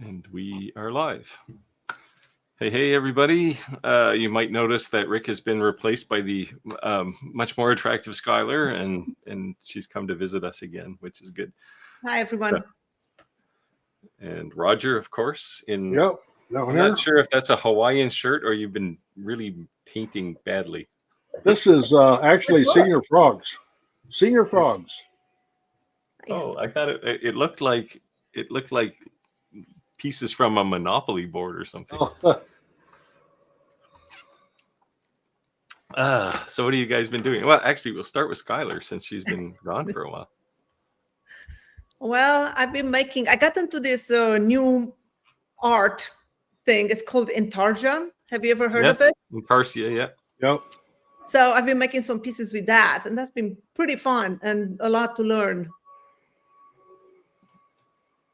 And we are live. Hey, everybody. You might notice that Rick has been replaced by the much more attractive Skylar, and she's come to visit us again, which is good. Hi, everyone. And Roger, of course. I'm here. not sure if that's a Hawaiian shirt or you've been really painting badly. This is actually Senior Frogs. Senior Frogs. Nice. Oh, I thought it looked like pieces from a Monopoly board or something. So what have you guys been doing? Well, actually, we'll start with Skylar since she's been gone for a while. Well, I've been I got into this new art thing. It's called Intarsia. Have you ever heard of it? Intarsia, yeah. Yep. So I've been making some pieces with that, and that's been pretty fun and a lot to learn.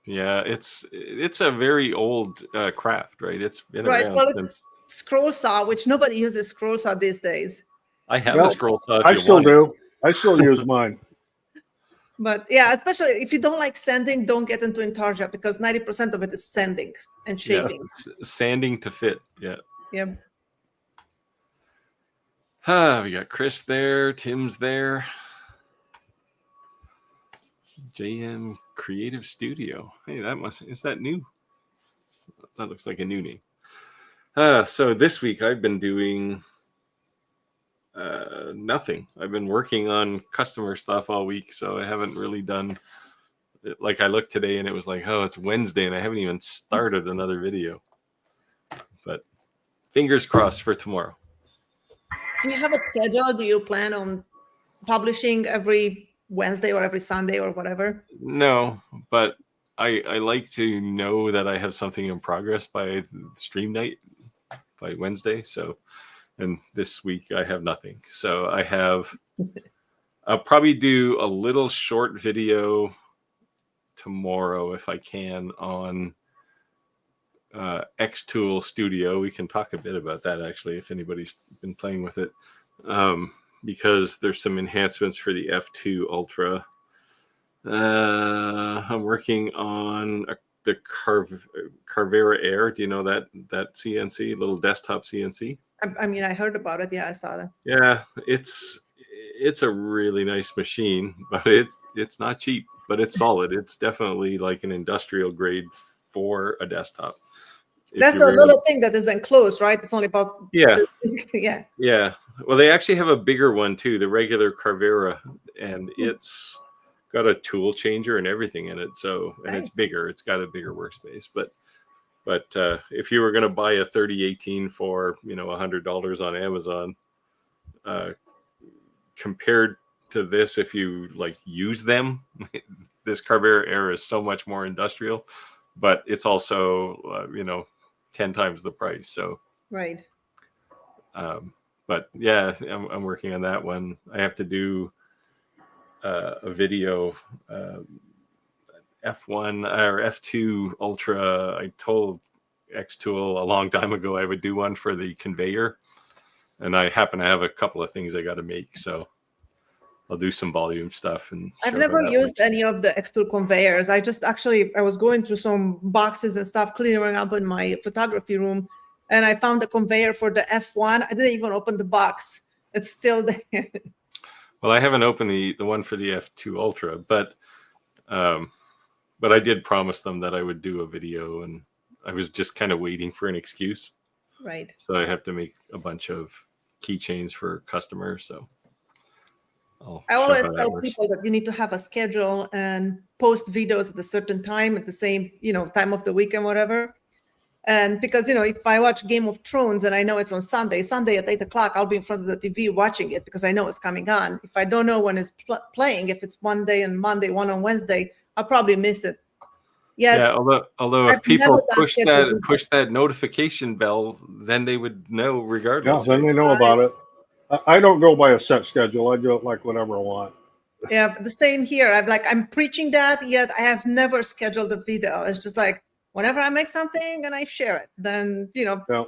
Yeah, it's a very old craft, right? It's been around since scroll saw, which nobody uses scroll saw these days. I have a scroll saw. I still do. I still use mine. But yeah, especially if you don't like sanding, don't get into Intarsia because 90% of it is sanding and shaping. Yeah, sanding to fit. Yeah. Yep. We got Chris there, Tim's there. JM Creative Studio. Hey, is that new? That looks like a new name. So this week I've been doing nothing. I've been working on customer stuff all week, so I haven't really done it. Like I looked today and it was like, oh, it's Wednesday and I haven't even started another video. But fingers crossed for tomorrow. Do you have a schedule? Do you plan on publishing every Wednesday or every Sunday or whatever? No, but I like to know that I have something in progress by stream night, by Wednesday. So, and this week I have nothing. So I'll probably do a little short video tomorrow if I can on Xtool Studio. We can talk a bit about that actually if anybody's been playing with it. Because there's some enhancements for the F2 Ultra. I'm working on the Carvera Air. Do you know that CNC, little desktop CNC? I mean, I heard about it. Yeah, I saw that. Yeah, it's a really nice machine, but it's not cheap, but it's solid. It's definitely like an industrial grade for a desktop. That's the little thing that is enclosed, right? It's only about yeah. Well, they actually have a bigger one too, the regular Carvera, and it's got a tool changer and everything in it. So and It's bigger. It's got a bigger workspace. But if you were going to buy a 3018 for $100 on Amazon, compared to this, if you like use them, this Carvera Air is so much more industrial, but it's also 10 times the price. So right. But yeah, I'm working on that one. I have to do a video, F1 or F2 Ultra. I told Xtool a long time ago I would do one for the conveyor, and I happen to have a couple of things I got to make. So I'll do some volume stuff. And I've never used any of the Xtool conveyors. I was going through some boxes and stuff, clearing up in my photography room, and I found the conveyor for the F1. I didn't even open the box. It's still there. Well, I haven't opened the one for the F2 Ultra, but I did promise them that I would do a video, and I was just kind of waiting for an excuse. Right. So I have to make a bunch of keychains for customers. So I always tell people that you need to have a schedule and post videos at a certain time, at the same, time of the week and whatever. And because, if I watch Game of Thrones and I know it's on Sunday at 8:00, I'll be in front of the TV watching it because I know it's coming on. If I don't know when it's playing, if it's one day on Monday, one on Wednesday, I'll probably miss it. Yeah. Although if people push that notification bell, then they would know regardless. Yeah, then they know about it. I don't go by a set schedule. I do it like whenever I want. Yeah, but the same here. I'm preaching that, yet I have never scheduled a video. It's just like whenever I make something and I share it, then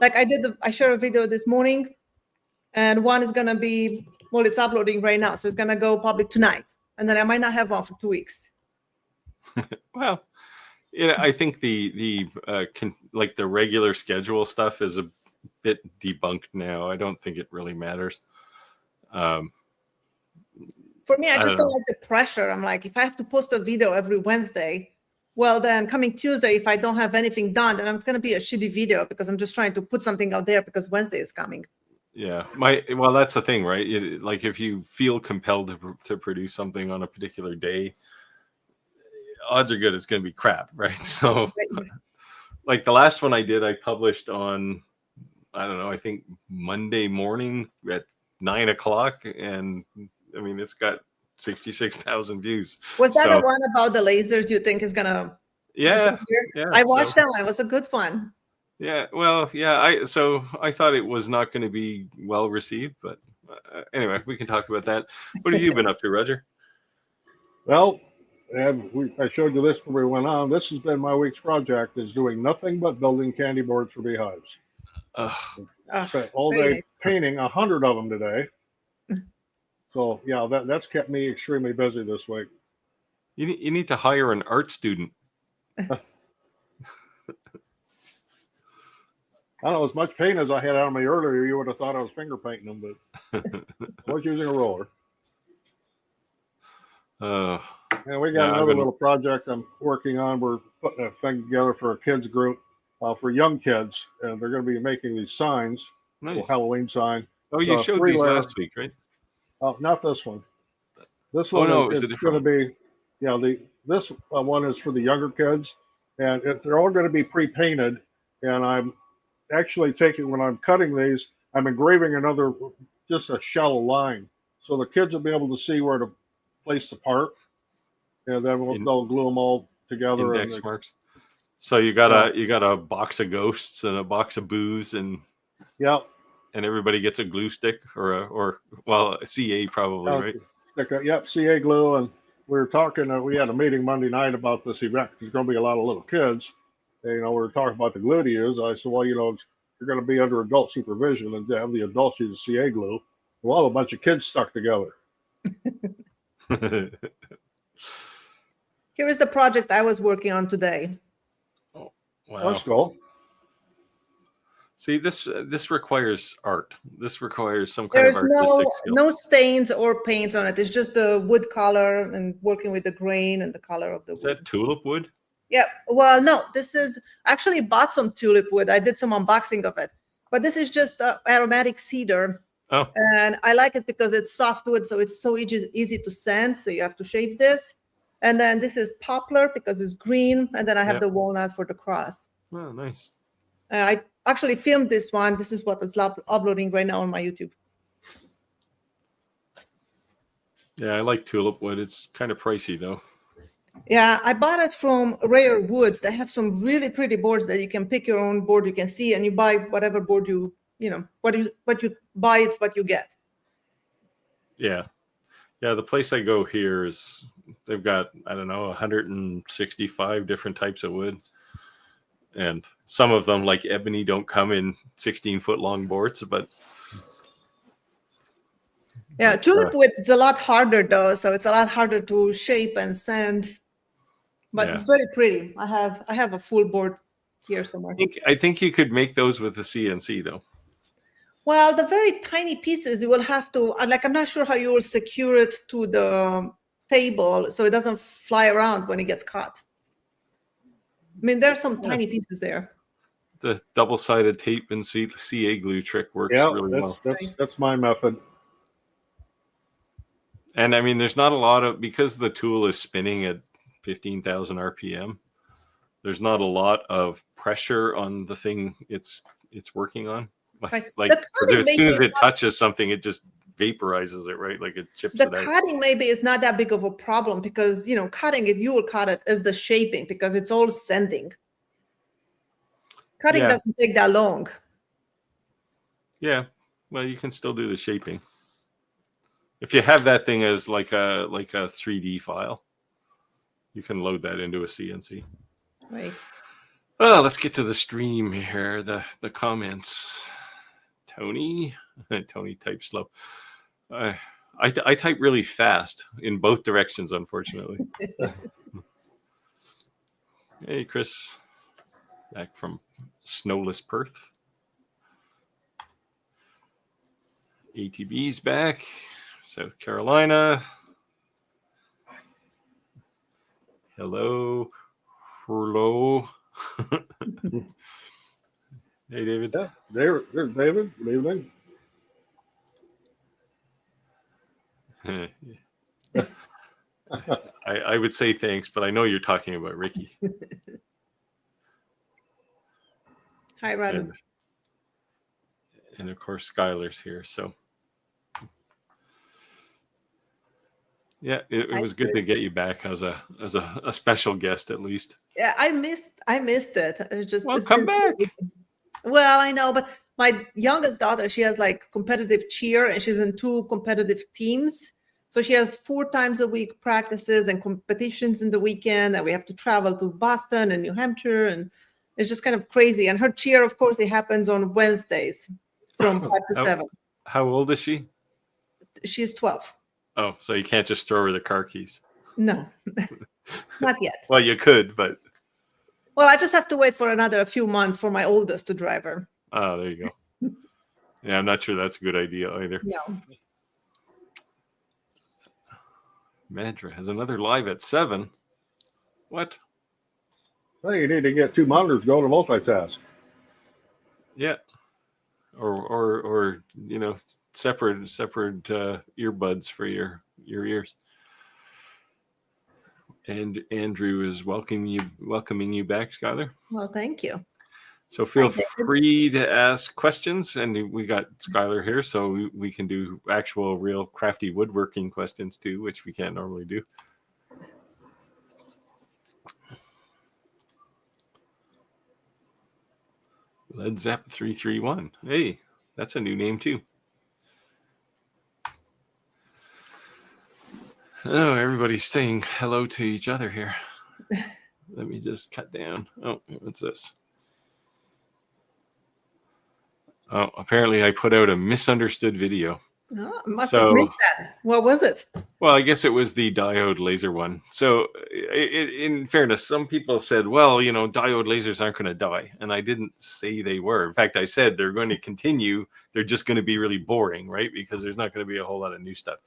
like I shared a video this morning, and one is gonna be it's uploading right now, so it's gonna go public tonight, and then I might not have one for 2 weeks. Well, Yeah, I think like the regular schedule stuff is a bit debunked now. I don't think it really matters. For me, I I just don't don't know. like the pressure. I'm like, if I have to post a video every Wednesday, well, then coming Tuesday, if I don't have anything done, then it's going to be a shitty video because I'm just trying to put something out there because Wednesday is coming. Yeah, well, that's the thing, right? Like if you feel compelled to produce something on a particular day, odds are good it's going to be crap, right? So, like the last one I did, I published on, I don't know, I think Monday morning at 9 o'clock, and I mean it's got 66,000 views. Was that So the one about the lasers you think is going to yeah, disappear? yeah. I watched that one. It was a good one. Yeah, well, yeah. I thought it was not going to be well received, but anyway, we can talk about that. What have you been up to, Roger? Well, I showed you this before we went on. This has been my week's project, is doing nothing but building candy boards for beehives. Spent all day Nice. painting 100 of them today. So yeah, that's kept me extremely busy this week. You need to hire an art student. I don't know, as much paint as I had on me earlier, you would have thought I was finger painting them, but I was using a roller. And we got another little project I'm working on. We're putting a thing together for a kids group, for young kids, and they're going to be making these signs, nice Halloween sign. Oh, you showed these last week, right? Oh, not this one. This one is going to be, this one is for the younger kids, and they're all going to be pre-painted. And I'm actually taking, when I'm cutting these, I'm engraving just a shallow line, so the kids will be able to see where to place the part, and then they'll glue them all together. Index marks. So you got a box of ghosts and a box of booze, and and everybody gets a glue stick or a CA probably, right? CA glue. And we were talking. We had a meeting Monday night about this event. There's going to be a lot of little kids. And, we were talking about the glue to use. I said, well, you're going to be under adult supervision and have the adults use CA glue. Well, a bunch of kids stuck together. Here is the project I was working on today. Oh, wow. That's cool. See, this requires art. This requires some kind of artistic skill. No stains or paints on it. It's just the wood color and working with the grain and the color of the wood. Is that tulip wood? Yeah. Well, no, this is actually bought some tulip wood. I did some unboxing of it, but this is just aromatic cedar. Oh. And I like it because it's softwood, so it's so easy to sand. So you have to shape this. And then this is poplar because it's green. And then I have the walnut for the cross. Oh, nice. I actually filmed this one. This is what is uploading right now on my YouTube. Yeah, I like tulip wood. It's kind of pricey though. Yeah, I bought it from Rare Woods. They have some really pretty boards that you can pick your own board. You can see, and you buy whatever board what you buy, it's what you get. Yeah. Yeah, the place I go here they've got, I don't know, 165 different types of wood. And some of them, like ebony, don't come in 16-foot long boards, but yeah, tulip wood is a lot harder though, so it's a lot harder to shape and sand. But it's very pretty. I have a full board here somewhere. I think you could make those with the CNC though. Well, the very tiny pieces you will have to, I'm not sure how you will secure it to the table so it doesn't fly around when it gets caught. I mean, there's some tiny pieces there. The double-sided tape and CA glue trick works really well. That's my method. And I mean, there's not a lot of, because the tool is spinning at 15,000 RPM, there's not a lot of pressure on the thing it's working on. Like as soon as it touches something, it just vaporizes it, right? Like it chips it out. The cutting maybe is not that big of a problem because, cutting it, you will cut it as the shaping because it's all sanding. Cutting doesn't take that long. Yeah. Well, you can still do the shaping. If you have that thing as like a 3D file, you can load that into a CNC. Right. Oh, let's get to the stream here. The comments. Tony types slow. I type really fast in both directions, unfortunately. Hey, Chris. Back from snowless Perth. ATB's back. South Carolina. Hello. Hello. Hey, David. Yeah, there's David. Good evening. I would say thanks, but I know you're talking about Ricky. Hi, Robin. And of course, Skylar's here. So, yeah, it was good to get you back as a special guest, at least. Yeah, I missed it. It was just come back. Well, I know, but my youngest daughter, she has like competitive cheer, and she's in 2 competitive teams. So she has 4 times a week practices and competitions in the weekend, and we have to travel to Boston and New Hampshire, and it's just kind of crazy. And her cheer, of course, it happens on Wednesdays from 5 to 7. How old is she? She's 12. Oh, so you can't just throw her the car keys? No, not yet. Well, you could, but... Well, I just have to wait for a few months for my oldest to drive her. Oh, there you go. Yeah, I'm not sure that's a good idea either. No. Madra has another live at 7. What? Well, you need to get 2 monitors going to multitask. Yeah. Or separate earbuds for your ears. And Andrew is welcoming you back, Skylar. Well, thank you. So feel free to ask questions, and we got Skylar here, so we can do actual, real, crafty woodworking questions too, which we can't normally do. Led Zepp 331. Hey, that's a new name too. Oh, everybody's saying hello to each other here. Let me just cut down. Oh, what's this? Oh, apparently I put out a misunderstood video. Oh, must have missed that. What was it? Well, I guess it was the diode laser one. So in fairness, some people said, well, diode lasers aren't going to die. And I didn't say they were. In fact, I said they're going to continue. They're just going to be really boring, right? Because there's not going to be a whole lot of new stuff.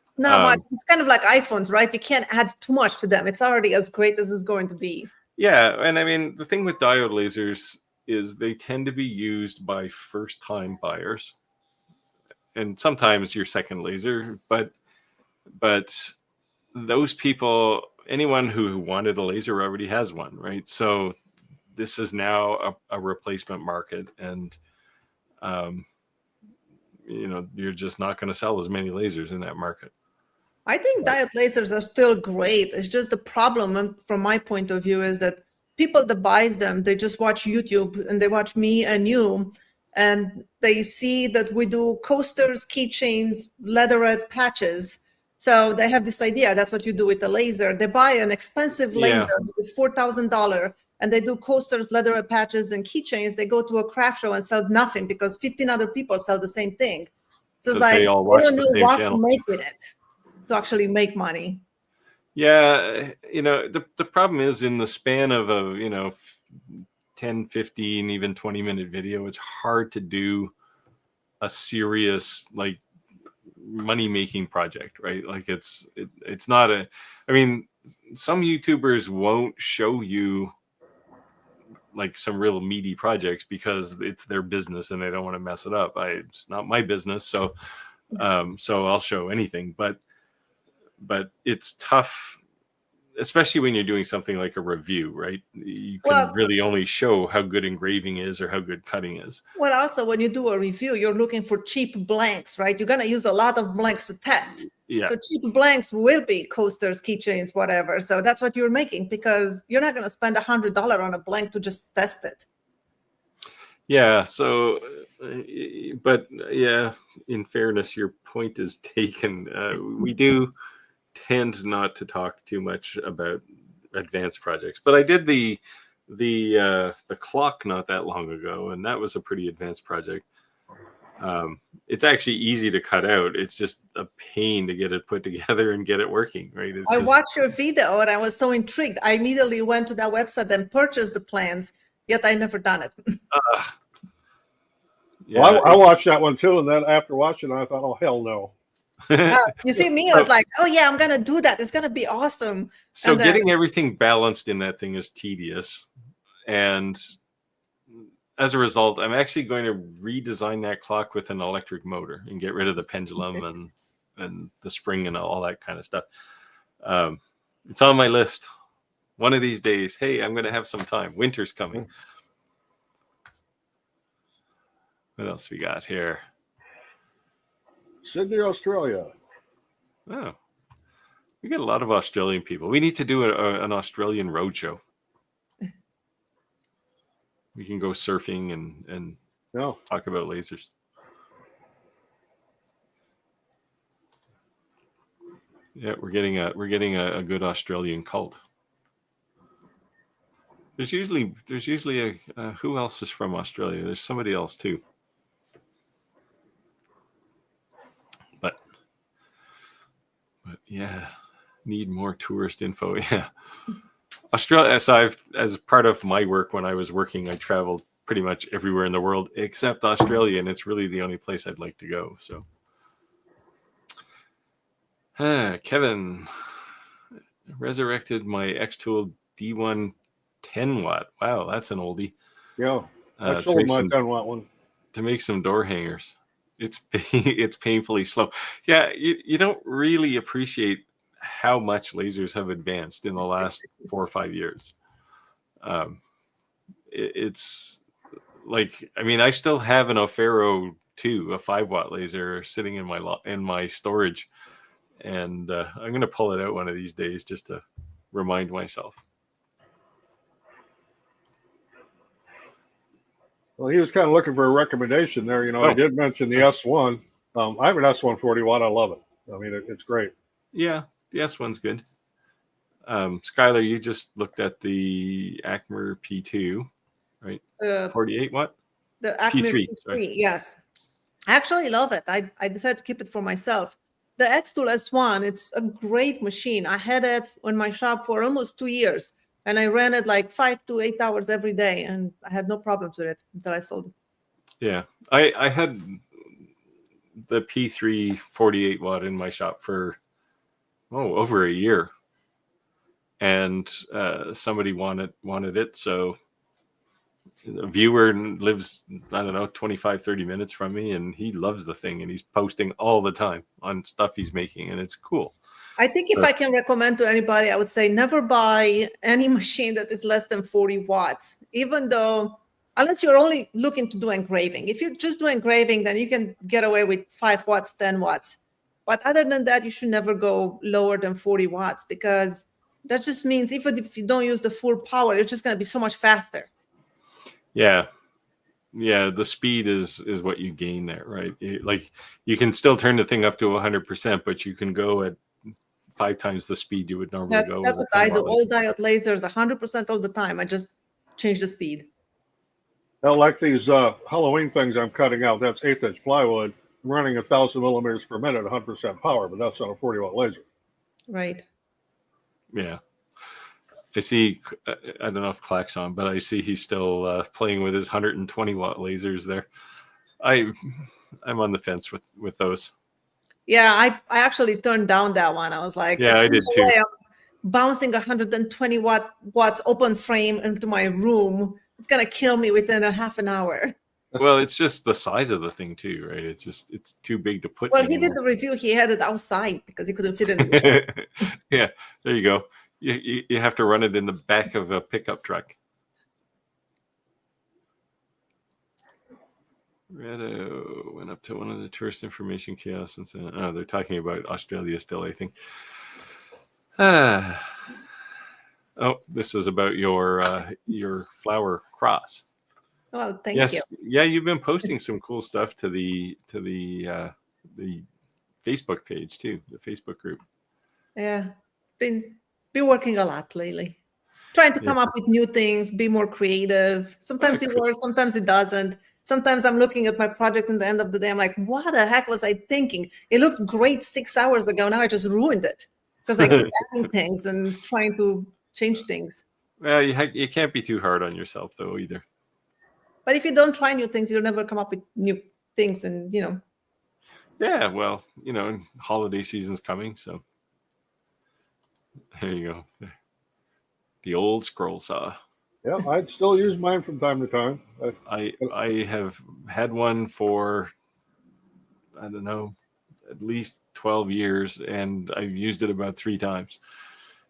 It's not much. It's kind of like iPhones, right? You can't add too much to them. It's already as great as it's going to be. Yeah. And I mean, the thing with diode lasers is they tend to be used by first-time buyers. And sometimes your second laser, but those people, anyone who wanted a laser already has one, right? So this is now a replacement market, and you're just not going to sell as many lasers in that market. I think diode lasers are still great. It's just the problem from my point of view is that people that buys them, they just watch YouTube and they watch me and you, and they see that we do coasters, keychains, leatherette patches. So they have this idea, that's what you do with a laser. They buy an expensive laser, it's $4,000, and they do coasters, leatherette patches, and keychains. They go to a craft show and sell nothing because 15 other people sell the same thing. So it's like, they don't know what to make with it to actually make money. Yeah, the problem is in the span of a 10, 15, even 20-minute video, it's hard to do a serious like money-making project, right? Like it's not some YouTubers won't show you like some real meaty projects because it's their business and they don't want to mess it up. It's not my business, so I'll show anything, but it's tough, especially when you're doing something like a review, right? You can really only show how good engraving is or how good cutting is. Well, also when you do a review, you're looking for cheap blanks, right? You're going to use a lot of blanks to test. Yeah. So cheap blanks will be coasters, keychains, whatever. So that's what you're making because you're not going to spend $100 on a blank to just test it. Yeah. So, but yeah, in fairness, your point is taken. We do tend not to talk too much about advanced projects, but I did the clock not that long ago, and that was a pretty advanced project. It's actually easy to cut out. It's just a pain to get it put together and get it working, right? I watched your video and I was so intrigued. I immediately went to that website and purchased the plans, yet I never done it. Yeah, well, I watched that one too, and then after watching it, I thought, oh, hell no. You see me, I was like, oh yeah, I'm going to do that. It's going to be awesome. So getting everything balanced in that thing is tedious. And as a result, I'm actually going to redesign that clock with an electric motor and get rid of the pendulum and the spring and all that kind of stuff. It's on my list. One of these days, hey, I'm going to have some time. Winter's coming. What else we got here? Sydney, Australia. Oh, we got a lot of Australian people. We need to do an Australian roadshow. We can go surfing and talk about lasers. Yeah, we're getting a good Australian cult. There's usually a who else is from Australia? There's somebody else too. But yeah, need more tourist info. Yeah. Australia, so as part of my work when I was working, I traveled pretty much everywhere in the world except Australia, and it's really the only place I'd like to go. So, Kevin, resurrected my X-Tool D1 10 watt. Wow, that's an oldie. Yeah, I sold my 10 watt one to make some door hangers. It's painfully slow. Yeah, you don't really appreciate how much lasers have advanced in the last 4 or 5 years. It's like, I mean, I still have an Ofero 2, a 5 watt laser sitting in my storage, and I'm going to pull it out one of these days just to remind myself. Well, he was kind of looking for a recommendation there. I did mention the S1. I have an S140 watt. I love it. I mean, it's great. Yeah, the S1's good. Skylar, you just looked at the Acmer P2, right? 48 watt? The Acmer P3, yes. I actually love it. I decided to keep it for myself. The X-Tool S1, it's a great machine. I had it in my shop for almost 2 years. And I ran it like 5 to 8 hours every day, and I had no problems with it until I sold it. Yeah, I had the P3 48 watt in my shop for over a year, and somebody wanted it. So a viewer lives, I don't know, 25-30 minutes from me, and he loves the thing, and he's posting all the time on stuff he's making, and it's cool. I think if I can recommend to anybody, I would say never buy any machine that is less than 40 watts, even though, unless you're only looking to do engraving. If you just do engraving, then you can get away with 5 watts, 10 watts. But other than that, you should never go lower than 40 watts, because that just means even if you don't use the full power, it's just going to be so much faster. Yeah. Yeah, the speed is what you gain there, right? Like, you can still turn the thing up to 100%, but you can go at 5 times the speed you would normally go. That's what I do. All diode lasers, 100% all the time. I just change the speed. Now, like these Halloween things I'm cutting out, that's 1/8" plywood. I'm running 1,000 millimeters per minute, 100% power, but that's on a 40 watt laser. Right. Yeah. I see, I don't know if Clack's on, but I see he's still playing with his 120 watt lasers there. I'm on the fence with those. Yeah, I actually turned down that one. I was like, yeah, I did too. I'm bouncing 120 watts open frame into my room. It's going to kill me within a half an hour. Well, it's just the size of the thing too, right? It's too big to put. Well, he did the review. He had it outside because he couldn't fit it in the shop. Yeah, there you go. You have to run it in the back of a pickup truck. Redo went up to one of the tourist information kiosks and said, "Oh, they're talking about Australia still, I think." Oh, this is about your flower cross. Well, thank you. Yeah, you've been posting some cool stuff to the Facebook page too, the Facebook group. Yeah, been working a lot lately, trying to come up with new things, be more creative. Sometimes it works, sometimes it doesn't. sometimes I'm looking at my project at the end of the day. I'm like, what the heck was I thinking? It looked great 6 hours ago. Now I just ruined it because I keep adding things and trying to change things. Well, you can't be too hard on yourself though either. But if you don't try new things, you'll never come up with new things, and Yeah, well, holiday season's coming, so there you go. The old scroll saw. Yeah, I'd still use mine from time to time. I have had one for, I don't know, at least 12 years, and I've used it about 3 times.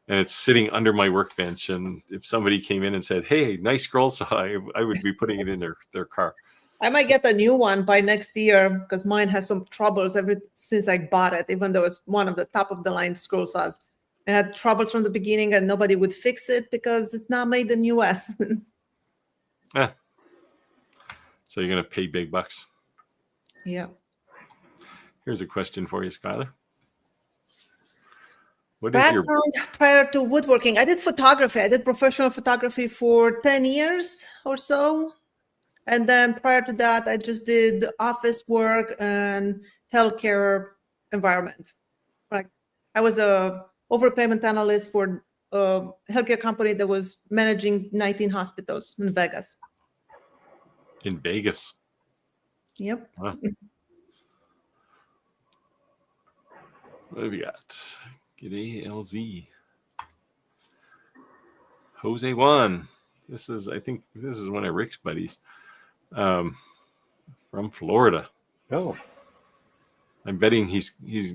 And it's sitting under my workbench. And if somebody came in and said, "Hey, nice scroll saw," I would be putting it in their car. I might get a new one by next year because mine has some troubles since I bought it, even though it's one of the top of the line scroll saws. It had troubles from the beginning and nobody would fix it because it's not made in US. Yeah. So you're going to pay big bucks. Yeah. Here's a question for you, Skylar. Background prior to woodworking, I did photography. I did professional photography for 10 years or so. And then prior to that, I just did office work and healthcare environment. Like I was a overpayment analyst for a healthcare company that was managing 19 hospitals in Vegas. In Vegas? Yep. Huh. What have we got? G'day, LZ. Jose Juan. I think this is one of Rick's buddies. From Florida. Oh. I'm betting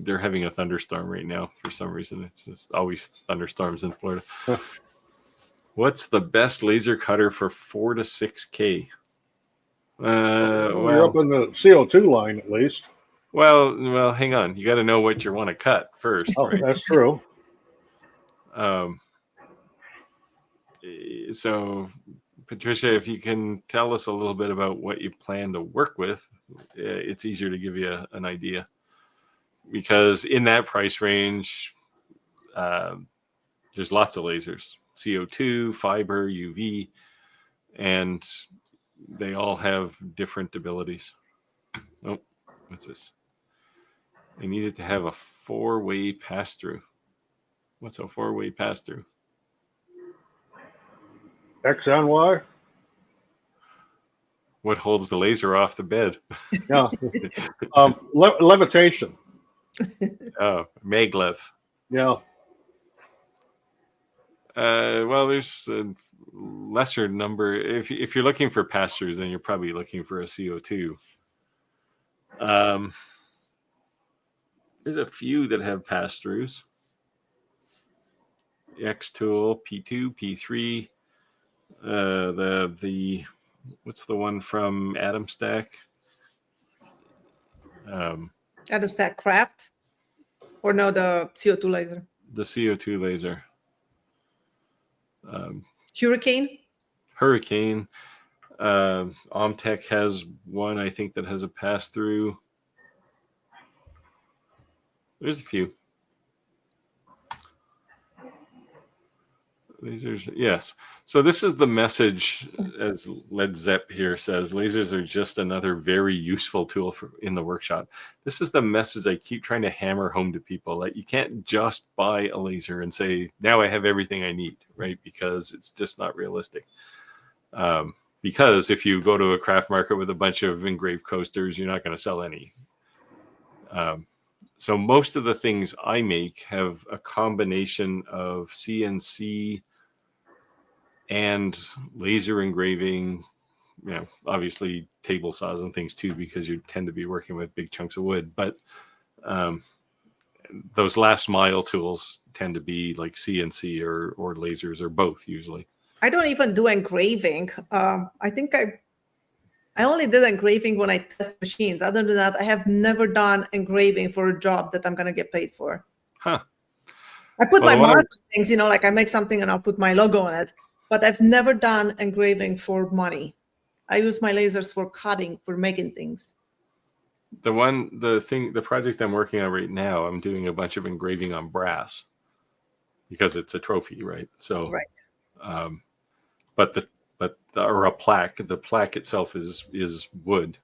they're having a thunderstorm right now for some reason. It's just always thunderstorms in Florida. Huh. What's the best laser cutter for 4 to 6K? You're up in the CO2 line at least. Well, hang on. You got to know what you want to cut first. Oh, right? That's true. So, Patricia, if you can tell us a little bit about what you plan to work with, it's easier to give you an idea. Because in that price range, there's lots of lasers. CO2, fiber, UV, and they all have different abilities. Oh, what's this? They needed to have a 4-way pass-through. What's a 4-way pass-through? X and Y? What holds the laser off the bed? Yeah. Levitation. Oh, maglev. Yeah. Well, there's a lesser number. If you're looking for pass-throughs, then you're probably looking for a CO2. There's a few that have pass-throughs. X tool, P2, P3. The what's the one from Atom Stack? Atom Stack Craft, or no, the CO2 laser. The CO2 laser. Hurricane. Omtech has one, I think, that has a pass-through. There's a few. Lasers, yes. So this is the message, as Led Zepp here says, lasers are just another very useful tool in the workshop. This is the message I keep trying to hammer home to people, that you can't just buy a laser and say, now I have everything I need, right? Because it's just not realistic. Because if you go to a craft market with a bunch of engraved coasters, you're not going to sell any. So most of the things I make have a combination of CNC and laser engraving, obviously table saws and things too, because you tend to be working with big chunks of wood. But those last mile tools tend to be like CNC or lasers, or both usually. I don't even do engraving. I think I only did engraving when I test machines. Other than that, I have never done engraving for a job that I'm going to get paid for. Huh. I put my mark on things, like I make something and I'll put my logo on it. But I've never done engraving for money. I use my lasers for cutting, for making things. The project I'm working on right now, I'm doing a bunch of engraving on brass because it's a trophy, right? So, right. But or a plaque. The plaque itself is wood.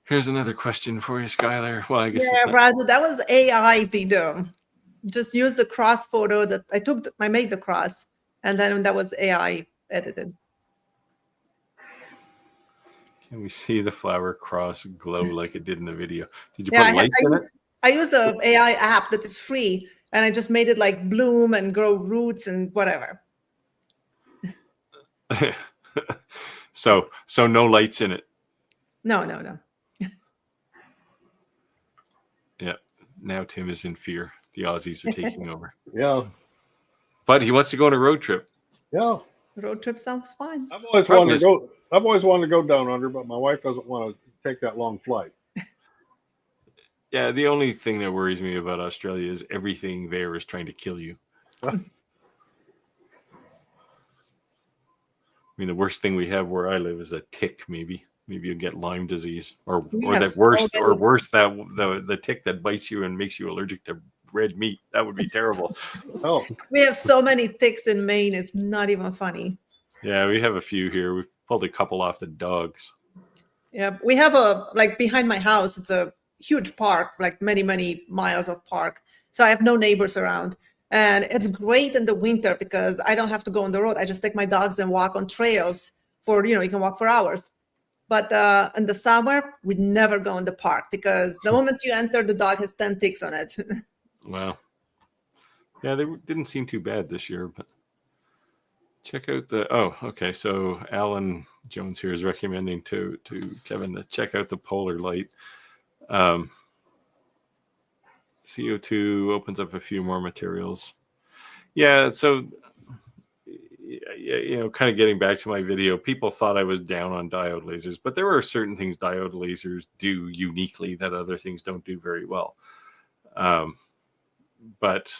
Here's another question for you, Skylar. Well, I guess Radu, that was AI video. Just use the cross photo that I took. I made the cross, and then that was AI edited. Can we see the flower cross glow like it did in the video? Did you put lights in it? I use an AI app that is free, and I just made it like bloom and grow roots and whatever. So no lights in it. No. Yeah. Now Tim is in fear. The Aussies are taking over. Yeah. But he wants to go on a road trip. Yeah. Road trip sounds fine. I've always wanted to go down under, but my wife doesn't want to take that long flight. Yeah, the only thing that worries me about Australia is everything there is trying to kill you. I mean, the worst thing we have where I live is a tick, maybe. Maybe you'll get Lyme disease, or worse, that the tick that bites you and makes you allergic to red meat. That would be terrible. Oh, we have so many ticks in Maine; it's not even funny. Yeah, we have a few here. We've pulled a couple off the dogs. Yeah, we have behind my house. It's a huge park, like many miles of park. So I have no neighbors around, and it's great in the winter because I don't have to go on the road. I just take my dogs and walk on trails for you can walk for hours. But in the summer, we never go in the park because the moment you enter, the dog has 10 ticks on it. Wow. Yeah, they didn't seem too bad this year, but check out okay. So Alan Jones here is recommending to Kevin to check out the polar light. CO2 opens up a few more materials. Yeah, so kind of getting back to my video, people thought I was down on diode lasers, but there are certain things diode lasers do uniquely that other things don't do very well. But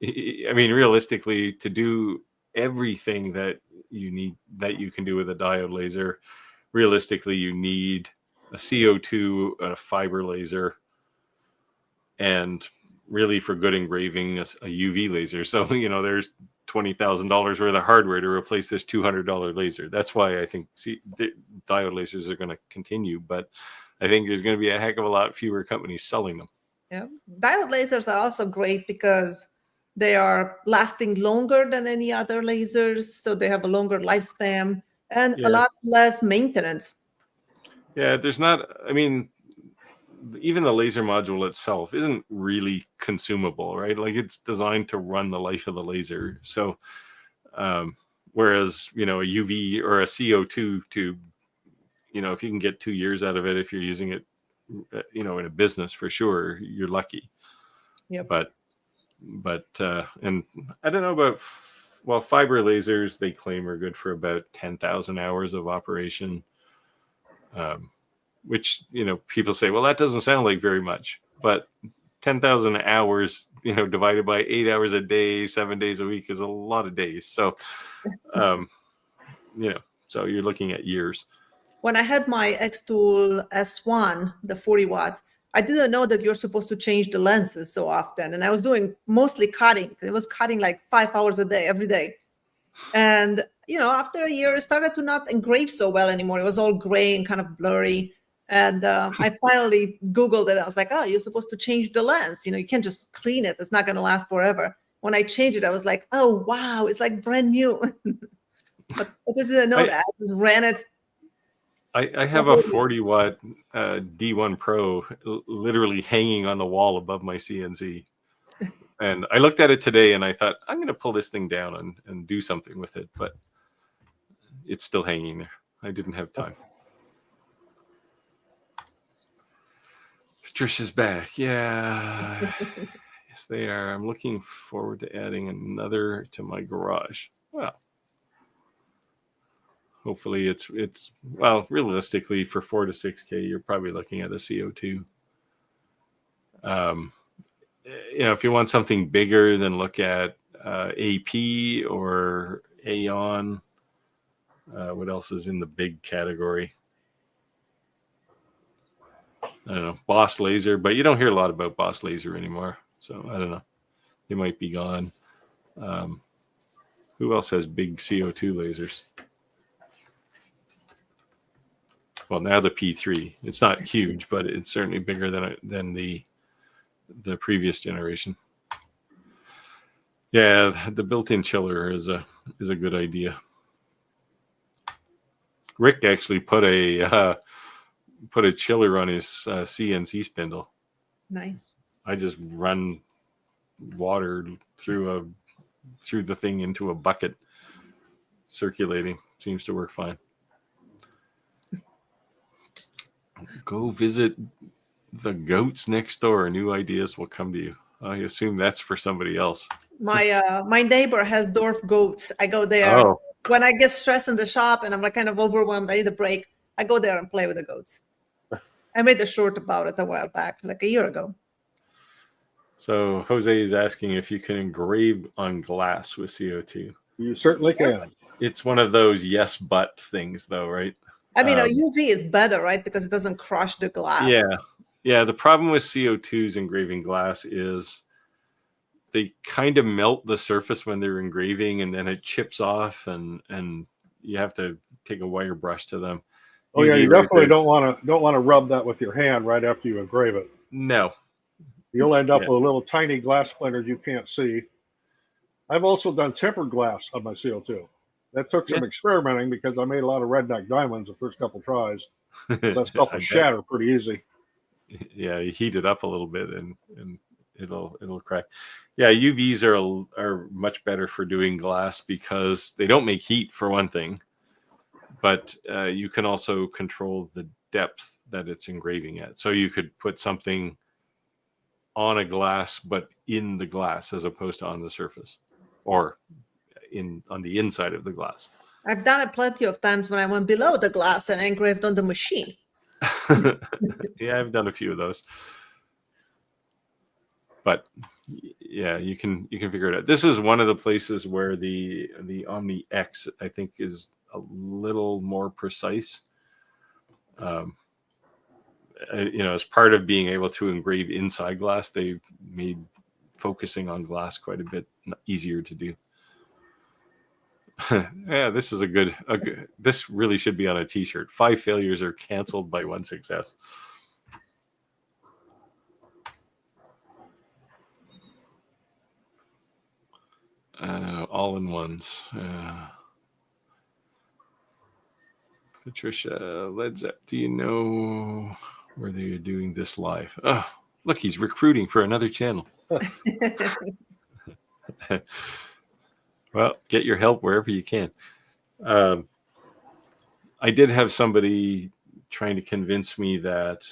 I mean, realistically, to do everything that you can do with a diode laser, realistically, you need a CO2, a fiber laser, and really for good engraving, a UV laser. So, there's $20,000 worth of hardware to replace this $200 laser. That's why I think the diode lasers are going to continue, but I think there's going to be a heck of a lot fewer companies selling them. Yeah, diode lasers are also great because they are lasting longer than any other lasers, so they have a longer lifespan and a lot less maintenance. Yeah, even the laser module itself isn't really consumable, right? Like it's designed to run the life of the laser. So, whereas, a UV or a CO2 tube, if you can get 2 years out of it, if you're using it, in a business for sure, you're lucky. Yeah. But and I don't know about, fiber lasers, they claim are good for about 10,000 hours of operation. Which, people say, well, that doesn't sound like very much, but 10,000 hours, divided by 8 hours a day, 7 days a week is a lot of days. So, so you're looking at years. When I had my X-Tool S1, the 40 watt, I didn't know that you're supposed to change the lenses so often. And I was doing mostly cutting. It was cutting like 5 hours a day, every day. And, after a year, it started to not engrave so well anymore. It was all gray and kind of blurry. And I finally Googled it. I was like, oh, you're supposed to change the lens. You can't just clean it. It's not going to last forever. When I changed it, I was like, oh, wow, it's like brand new. But I just didn't know that. I just ran it. I have a 40 watt D1 Pro literally hanging on the wall above my CNC. And I looked at it today and I thought, I'm going to pull this thing down and do something with it. But it's still hanging there. I didn't have time. Patricia's back. Yeah. Yes, they are. I'm looking forward to adding another to my garage. Well, hopefully it's realistically for 4 to 6K, you're probably looking at a CO2. If you want something bigger, then look at AP or Aeon. What else is in the big category? I don't know, Boss Laser, but you don't hear a lot about Boss Laser anymore. So I don't know. They might be gone. Who else has big CO2 lasers? Well, now the P3. It's not huge, but it's certainly bigger than the previous generation. Yeah, the built-in chiller is a good idea. Rick actually put a chiller on his CNC spindle. Nice. I just run water through the thing into a bucket, circulating. Seems to work fine. Go visit the goats next door. New ideas will come to you. I assume that's for somebody else. My neighbor has dwarf goats. I go there when I get stressed in the shop and I'm like kind of overwhelmed. I need a break. I go there and play with the goats. I made a short about it a while back, like a year ago. So Jose is asking if you can engrave on glass with CO2. You certainly can. It's one of those yes but things, though, right? I mean, a UV is better, right? Because it doesn't crush the glass. Yeah. The problem with CO2's engraving glass is they kind of melt the surface when they're engraving, and then it chips off, and you have to take a wire brush to them. Oh yeah, you definitely don't want to rub that with your hand right after you engrave it. No. You'll end up with little tiny glass splinters you can't see. I've also done tempered glass on my CO2. That took some experimenting because I made a lot of redneck diamonds the first couple tries. That stuff will shatter pretty easy. Yeah, you heat it up a little bit and it'll crack. Yeah, UVs are much better for doing glass because they don't make heat, for one thing, but you can also control the depth that it's engraving at. So you could put something on a glass, but in the glass as opposed to on the surface, or on the inside of the glass. I've done it plenty of times when I went below the glass and engraved on the machine. Yeah, I've done a few of those. But yeah, you can figure it out. This is one of the places where the Omni X, I think, is a little more precise. As part of being able to engrave inside glass, they made focusing on glass quite a bit easier to do. Yeah, this is a good. This really should be on a T-shirt. 5 failures are canceled by 1 success. All-in-ones. Patricia, Led Zepp, do you know where they're doing this live? Oh, look, he's recruiting for another channel. Well, get your help wherever you can. I did have somebody trying to convince me that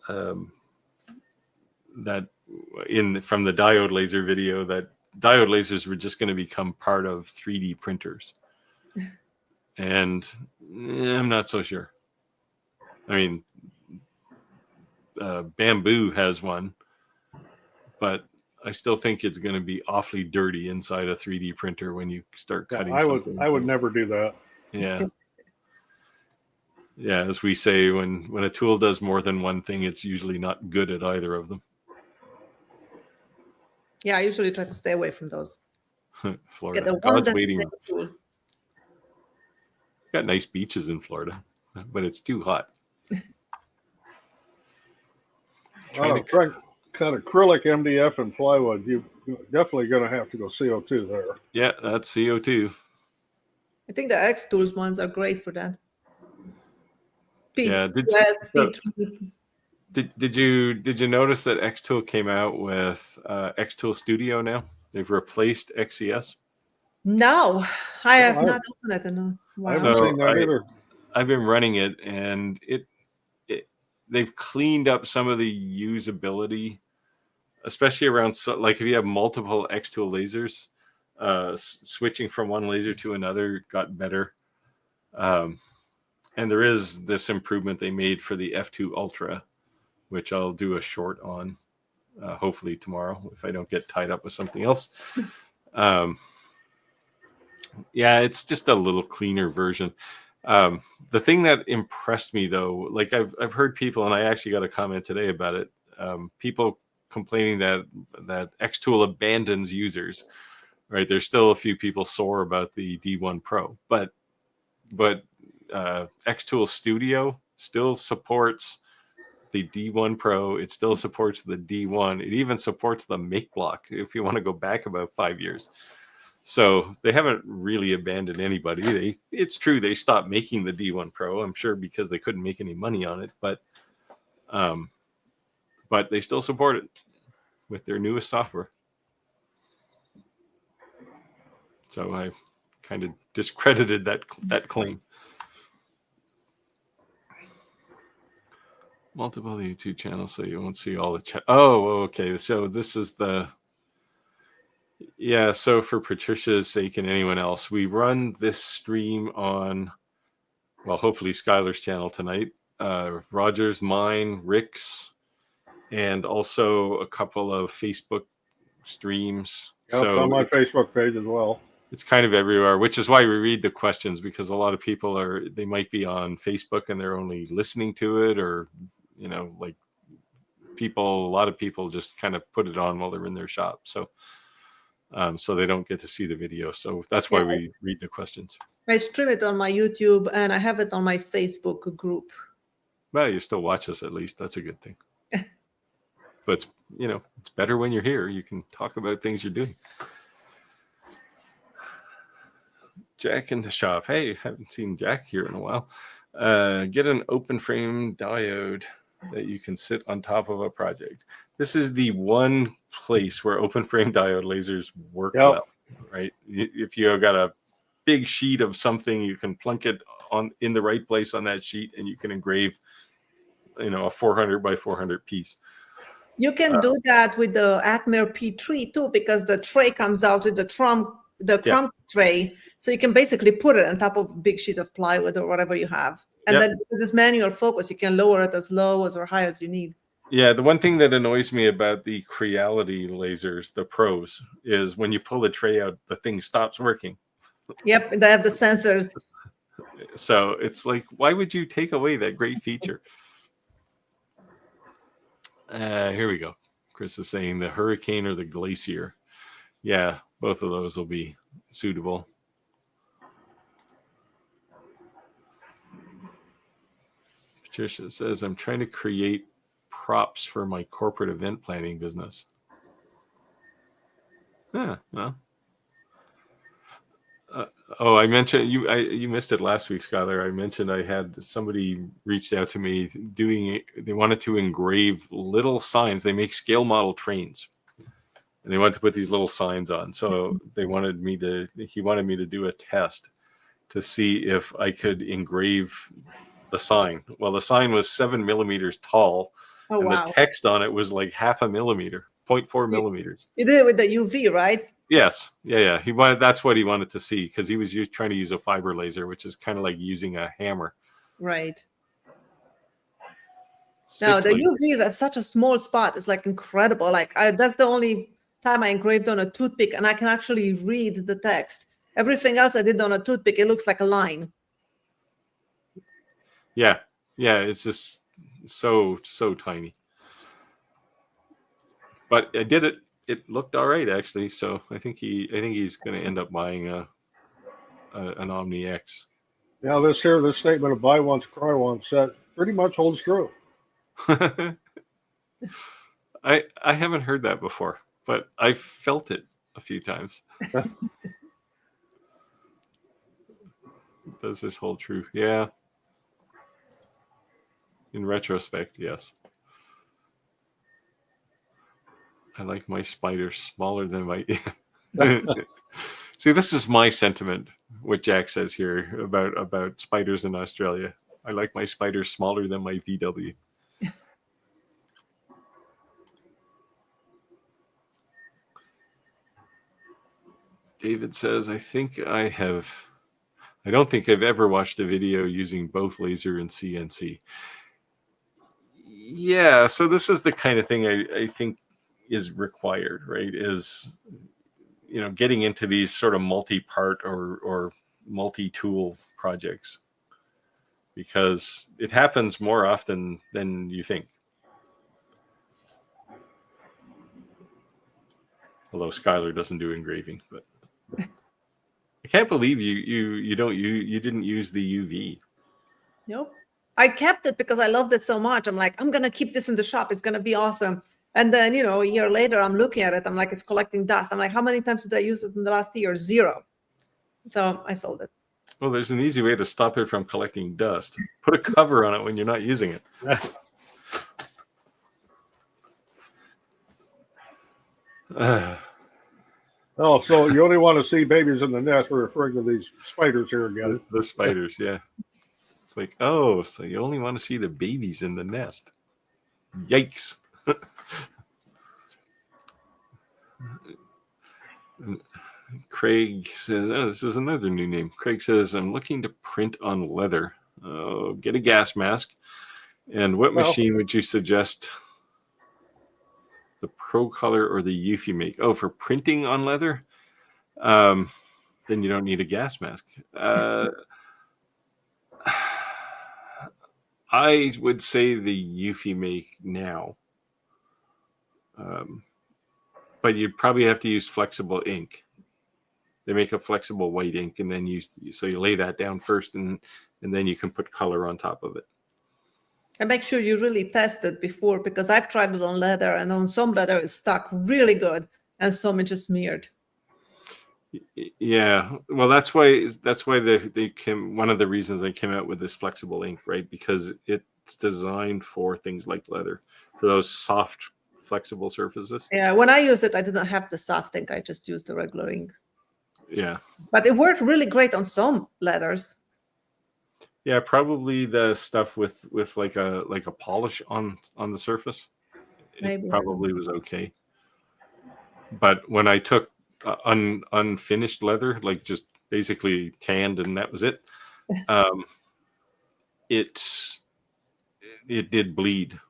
from the diode laser video, that diode lasers were just going to become part of 3D printers. And I'm not so sure. I mean, Bamboo has one, but I still think it's going to be awfully dirty inside a 3D printer when you start cutting. I would never do that. Yeah. Yeah, as we say, when a tool does more than one thing, it's usually not good at either of them. Yeah, I usually try to stay away from those. Florida. God's waiting. Got nice beaches in Florida, but it's too hot. Cut acrylic, MDF, and plywood. You're definitely going to have to go CO2 there. Yeah, that's CO2. I think the X Tools ones are great for that. Did you notice that X Tool came out with X Tool Studio now? They've replaced XCS. No, I have not opened it. No. Wow. I haven't seen that either. I've been running it, and they've cleaned up some of the usability, especially around, like, if you have multiple X Tool lasers, switching from one laser to another got better. And there is this improvement they made for the F2 Ultra, which I'll do a short on, hopefully tomorrow, if I don't get tied up with something else. Yeah, it's just a little cleaner version. The thing that impressed me, though, like I've heard people, and I actually got a comment today about it, people complaining that Xtool abandons users right? There's still a few people sore about the D1 Pro, but Xtool Studio still supports the D1 Pro. It still supports the D1. It even supports the make block if you want to go back about 5 years. So they haven't really abandoned anybody. It's true they stopped making the D1 Pro, I'm sure, because they couldn't make any money on it, but they still support it with their newest software. So I kind of discredited that claim. Multiple YouTube channels, so you won't see all the chat. Oh, okay. So this is so for Patricia's sake and anyone else, we run this stream on, well, hopefully Skylar's channel tonight, Roger's, mine, Rick's, and also a couple of Facebook streams. Yep, so on my Facebook page as well. It's kind of everywhere, which is why we read the questions, because a lot of people they might be on Facebook and they're only listening to it, or, like a lot of people just kind of put it on while they're in their shop. So they don't get to see the video. So that's why we read the questions. I stream it on my YouTube and I have it on my Facebook group. Well, you still watch us at least. That's a good thing. But it's better when you're here. You can talk about things you're doing. Jack in the shop. Hey, haven't seen Jack here in a while. Get an open frame diode that you can sit on top of a project. This is the one place where open frame diode lasers work well, right? If you got a big sheet of something, you can plunk it in the right place on that sheet, and you can engrave, a 400 by 400 piece. You can do that with the Acme P3 too, because the tray comes out with the crumb tray, so you can basically put it on top of a big sheet of plywood or whatever you have, and then because it's manual focus, you can lower it as low as or high as you need. Yeah, the one thing that annoys me about the Creality lasers, the Pros, is when you pull the tray out, the thing stops working. Yep, they have the sensors. So it's like, why would you take away that great feature? Here we go. Chris is saying the Hurricane or the Glacier. Yeah, both of those will be suitable. Patricia says, I'm trying to create props for my corporate event planning business. Well. I mentioned you missed it last week, Skylar. I mentioned I had somebody reached out to me they wanted to engrave little signs. They make scale model trains, and they wanted to put these little signs on. So he wanted me to do a test to see if I could engrave the sign. Well, the sign was 7 millimeters tall, and the text on it was like 0.5 millimeter, 0.4 millimeters. You did it with the UV, right? Yes. Yeah. That's what he wanted to see, because he was trying to use a fiber laser, which is kind of like using a hammer. Right. Now the UV is at such a small spot. It's like incredible. Like that's the only time I engraved on a toothpick, and I can actually read the text. Everything else I did on a toothpick, it looks like a line. Yeah. It's just so tiny. But I did it. It looked all right, actually. So I think he's going to end up buying an Omni X. Yeah, this statement of buy once, cry once, that pretty much holds true. I haven't heard that before, but I felt it a few times. Does this hold true? Yeah. In retrospect, yes. I like my spiders smaller than my... See, this is my sentiment, what Jack says here about spiders in Australia. I like my spiders smaller than my VW. David says, I don't think I've ever watched a video using both laser and CNC. Yeah, so this is the kind of thing I think is required, right? Is, getting into these sort of multi-part or multi-tool projects, because it happens more often than you think. Although Skylar doesn't do engraving, but can't believe you didn't use the UV. Nope. I kept it because I loved it so much. I'm like, I'm gonna keep this in the shop. It's gonna be awesome. And then, a year later, I'm looking at it. I'm like, it's collecting dust. I'm like, how many times did I use it in the last year? 0. So I sold it. Well, there's an easy way to stop it from collecting dust. Put a cover on it when you're not using it. Oh, so you only want to see babies in the nest. We're referring to these spiders here again. The spiders, yeah. It's like, oh, so you only want to see the babies in the nest. Yikes. Craig says, oh, this is another new name. Craig says, I'm looking to print on leather. Get a gas mask. And what machine would you suggest? The Pro Color or the Eufy Make? Oh, for printing on leather? Then you don't need a gas mask. I would say the Eufy Make now. But you'd probably have to use flexible ink. They make a flexible white ink, and then you lay that down first, and then you can put color on top of it. And make sure you really test it before, because I've tried it on leather, and on some leather it's stuck really good, and some it just smeared. Yeah, well, that's why they came. One of the reasons they came out with this flexible ink, right? Because it's designed for things like leather, for those soft, flexible surfaces. Yeah, when I used it, I didn't have the soft ink. I just used the regular ink. Yeah, but it worked really great on some leathers. Yeah, probably the stuff with like a polish on the surface. Maybe it probably was okay. But when I took unfinished leather, like just basically tanned and that was it, it did bleed.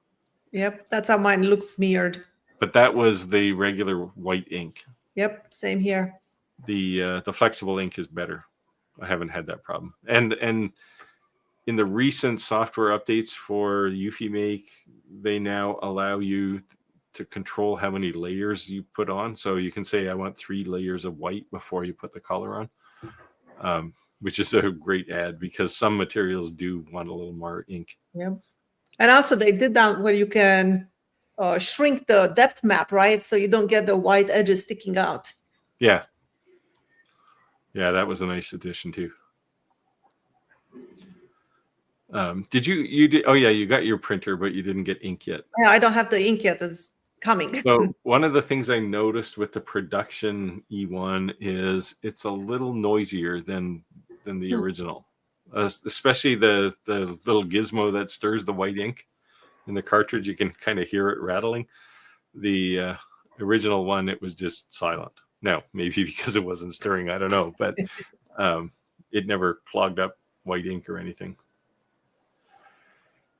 Yep, that's how mine looked smeared. But that was the regular white ink. Yep, same here. The flexible ink is better. I haven't had that problem. And in the recent software updates for Eufy Make, they now allow you to control how many layers you put on. So you can say, I want 3 layers of white before you put the color on, which is a great add because some materials do want a little more ink. Yeah. And also they did that where you can shrink the depth map, right? So you don't get the white edges sticking out. Yeah. Yeah, that was a nice addition too. Did you did? Oh yeah, you got your printer, but you didn't get ink yet. Yeah, I don't have the ink yet. It's coming. So one of the things I noticed with the production E1 is it's a little noisier than the original, especially the little gizmo that stirs the white ink in the cartridge. You can kind of hear it rattling. The original one, it was just silent. Now, maybe because it wasn't stirring, I don't know, but it never clogged up white ink or anything.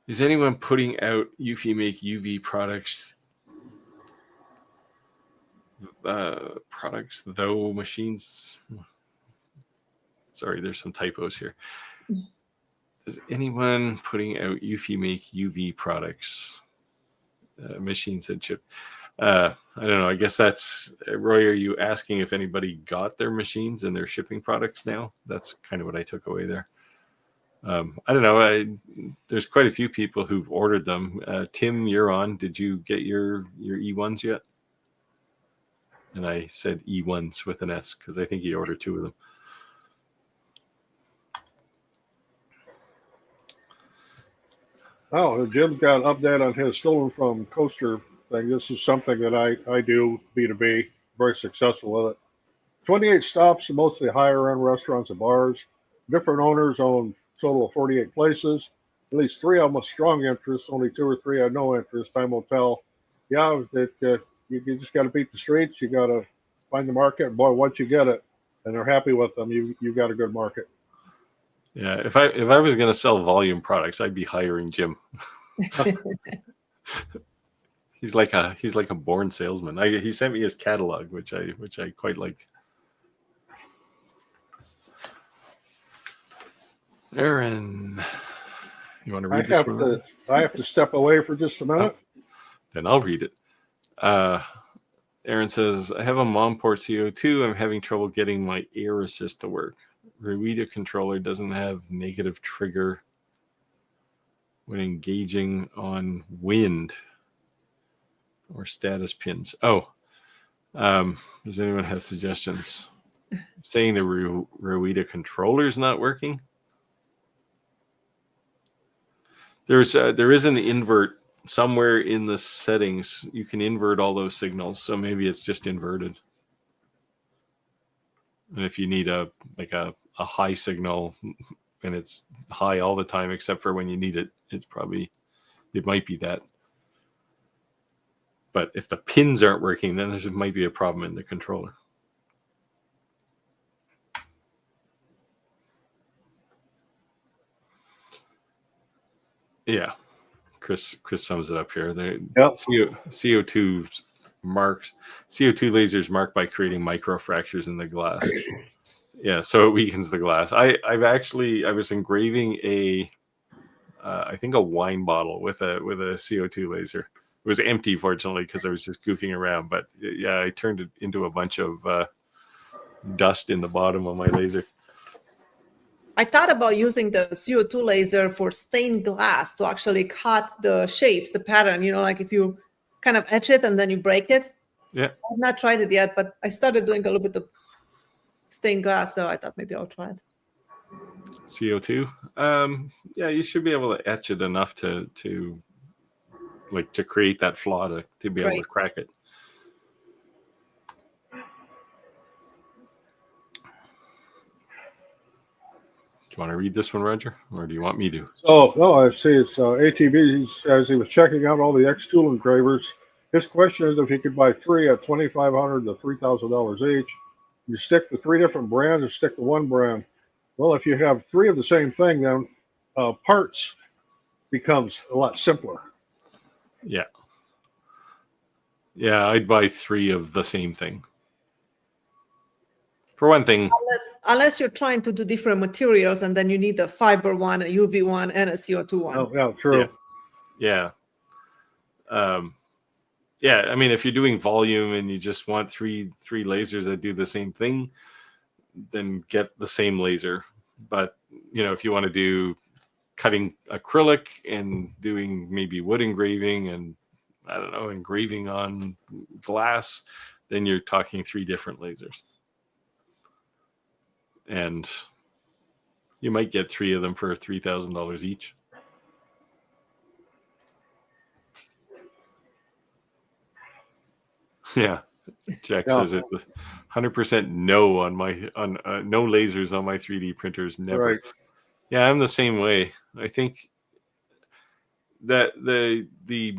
Is anyone putting out Eufy Make UV products though machines? Sorry, there's some typos here. Is anyone putting out Eufy Make UV products? Machines and chip. I don't know. I guess that's Roy. Are you asking if anybody got their machines and they're shipping products now? That's kind of what I took away there. I don't know. There's quite a few people who've ordered them. Tim, you're on. Did you get your E1s yet? And I said E1s with an S because I think he ordered 2 of them. Oh, Jim's got an update on his stolen from coaster thing. This is something that I do B2B, very successful with it. 28 stops, mostly higher end restaurants and bars. Different owners own a total of 48 places. At least 3 of them with strong interest. Only 2 or 3 had no interest. Time will tell. Yeah, that you just got to beat the streets. You got to find the market. Boy, once you get it, and they're happy with them, you got a good market. Yeah, if I was going to sell volume products, I'd be hiring Jim. He's like a born salesman. He sent me his catalog, which I quite like. Aaron, you want to read this one? I have to step away for just a minute. Then I'll read it. Aaron says, I have a mom port CO2. I'm having trouble getting my air assist to work. Rueda controller doesn't have negative trigger when engaging on wind or status pins. Oh, does anyone have suggestions? Saying the Rueda controller is not working. There is an invert somewhere in the settings. You can invert all those signals, so maybe it's just inverted. And if you need a high signal and it's high all the time except for when you need it, it might be that. But if the pins aren't working, then there might be a problem in the controller. Yeah, Chris sums it up here. Yep. CO2 lasers marked by creating microfractures in the glass. Yeah, so it weakens the glass. I was engraving I think a wine bottle with a CO2 laser. It was empty, fortunately, because I was just goofing around. But yeah, I turned it into a bunch of dust in the bottom of my laser. I thought about using the CO2 laser for stained glass to actually cut the shapes, the pattern, like if you kind of etch it and then you break it. Yeah. I've not tried it yet, but I started doing a little bit of stained glass, so I thought maybe I'll try it. CO2? Yeah, you should be able to etch it enough to create that flaw to be able to crack it. Do you want to read this one, Roger, or do you want me to? Oh, no, I see. It's ATV. He says he was checking out all the X-Tool engravers. His question is if he could buy 3 at $2,500 to $3,000 each. You stick to 3 different brands or stick to one brand. Well, if you have 3 of the same thing, then parts becomes a lot simpler. Yeah. Yeah, I'd buy 3 of the same thing. For one thing, unless you're trying to do different materials, and then you need a fiber one, a UV one, and a CO2 one. Oh, yeah, true. Yeah. Yeah. I mean, if you're doing volume and you just want three lasers that do the same thing, then get the same laser. But if you want to do cutting acrylic and doing maybe wood engraving and I don't know, engraving on glass, then you're talking 3 different lasers. And you might get 3 of them for $3,000 each. Yeah, Jack says it with 100% no on no lasers on my 3D printers. Never. Right. Yeah, I'm the same way. I think that the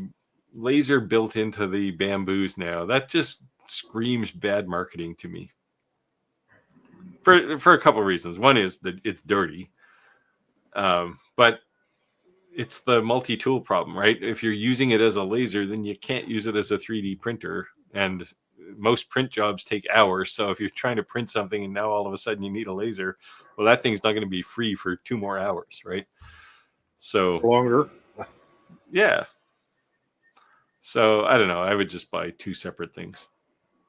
laser built into the bamboos now, that just screams bad marketing to me. For a couple of reasons. One is that it's dirty, but it's the multi-tool problem, right? If you're using it as a laser, then you can't use it as a 3D printer, and most print jobs take hours. So if you're trying to print something and now all of a sudden you need a laser, well, that thing's not going to be free for 2 more hours, right? So longer. Yeah. So I don't know. I would just buy 2 separate things.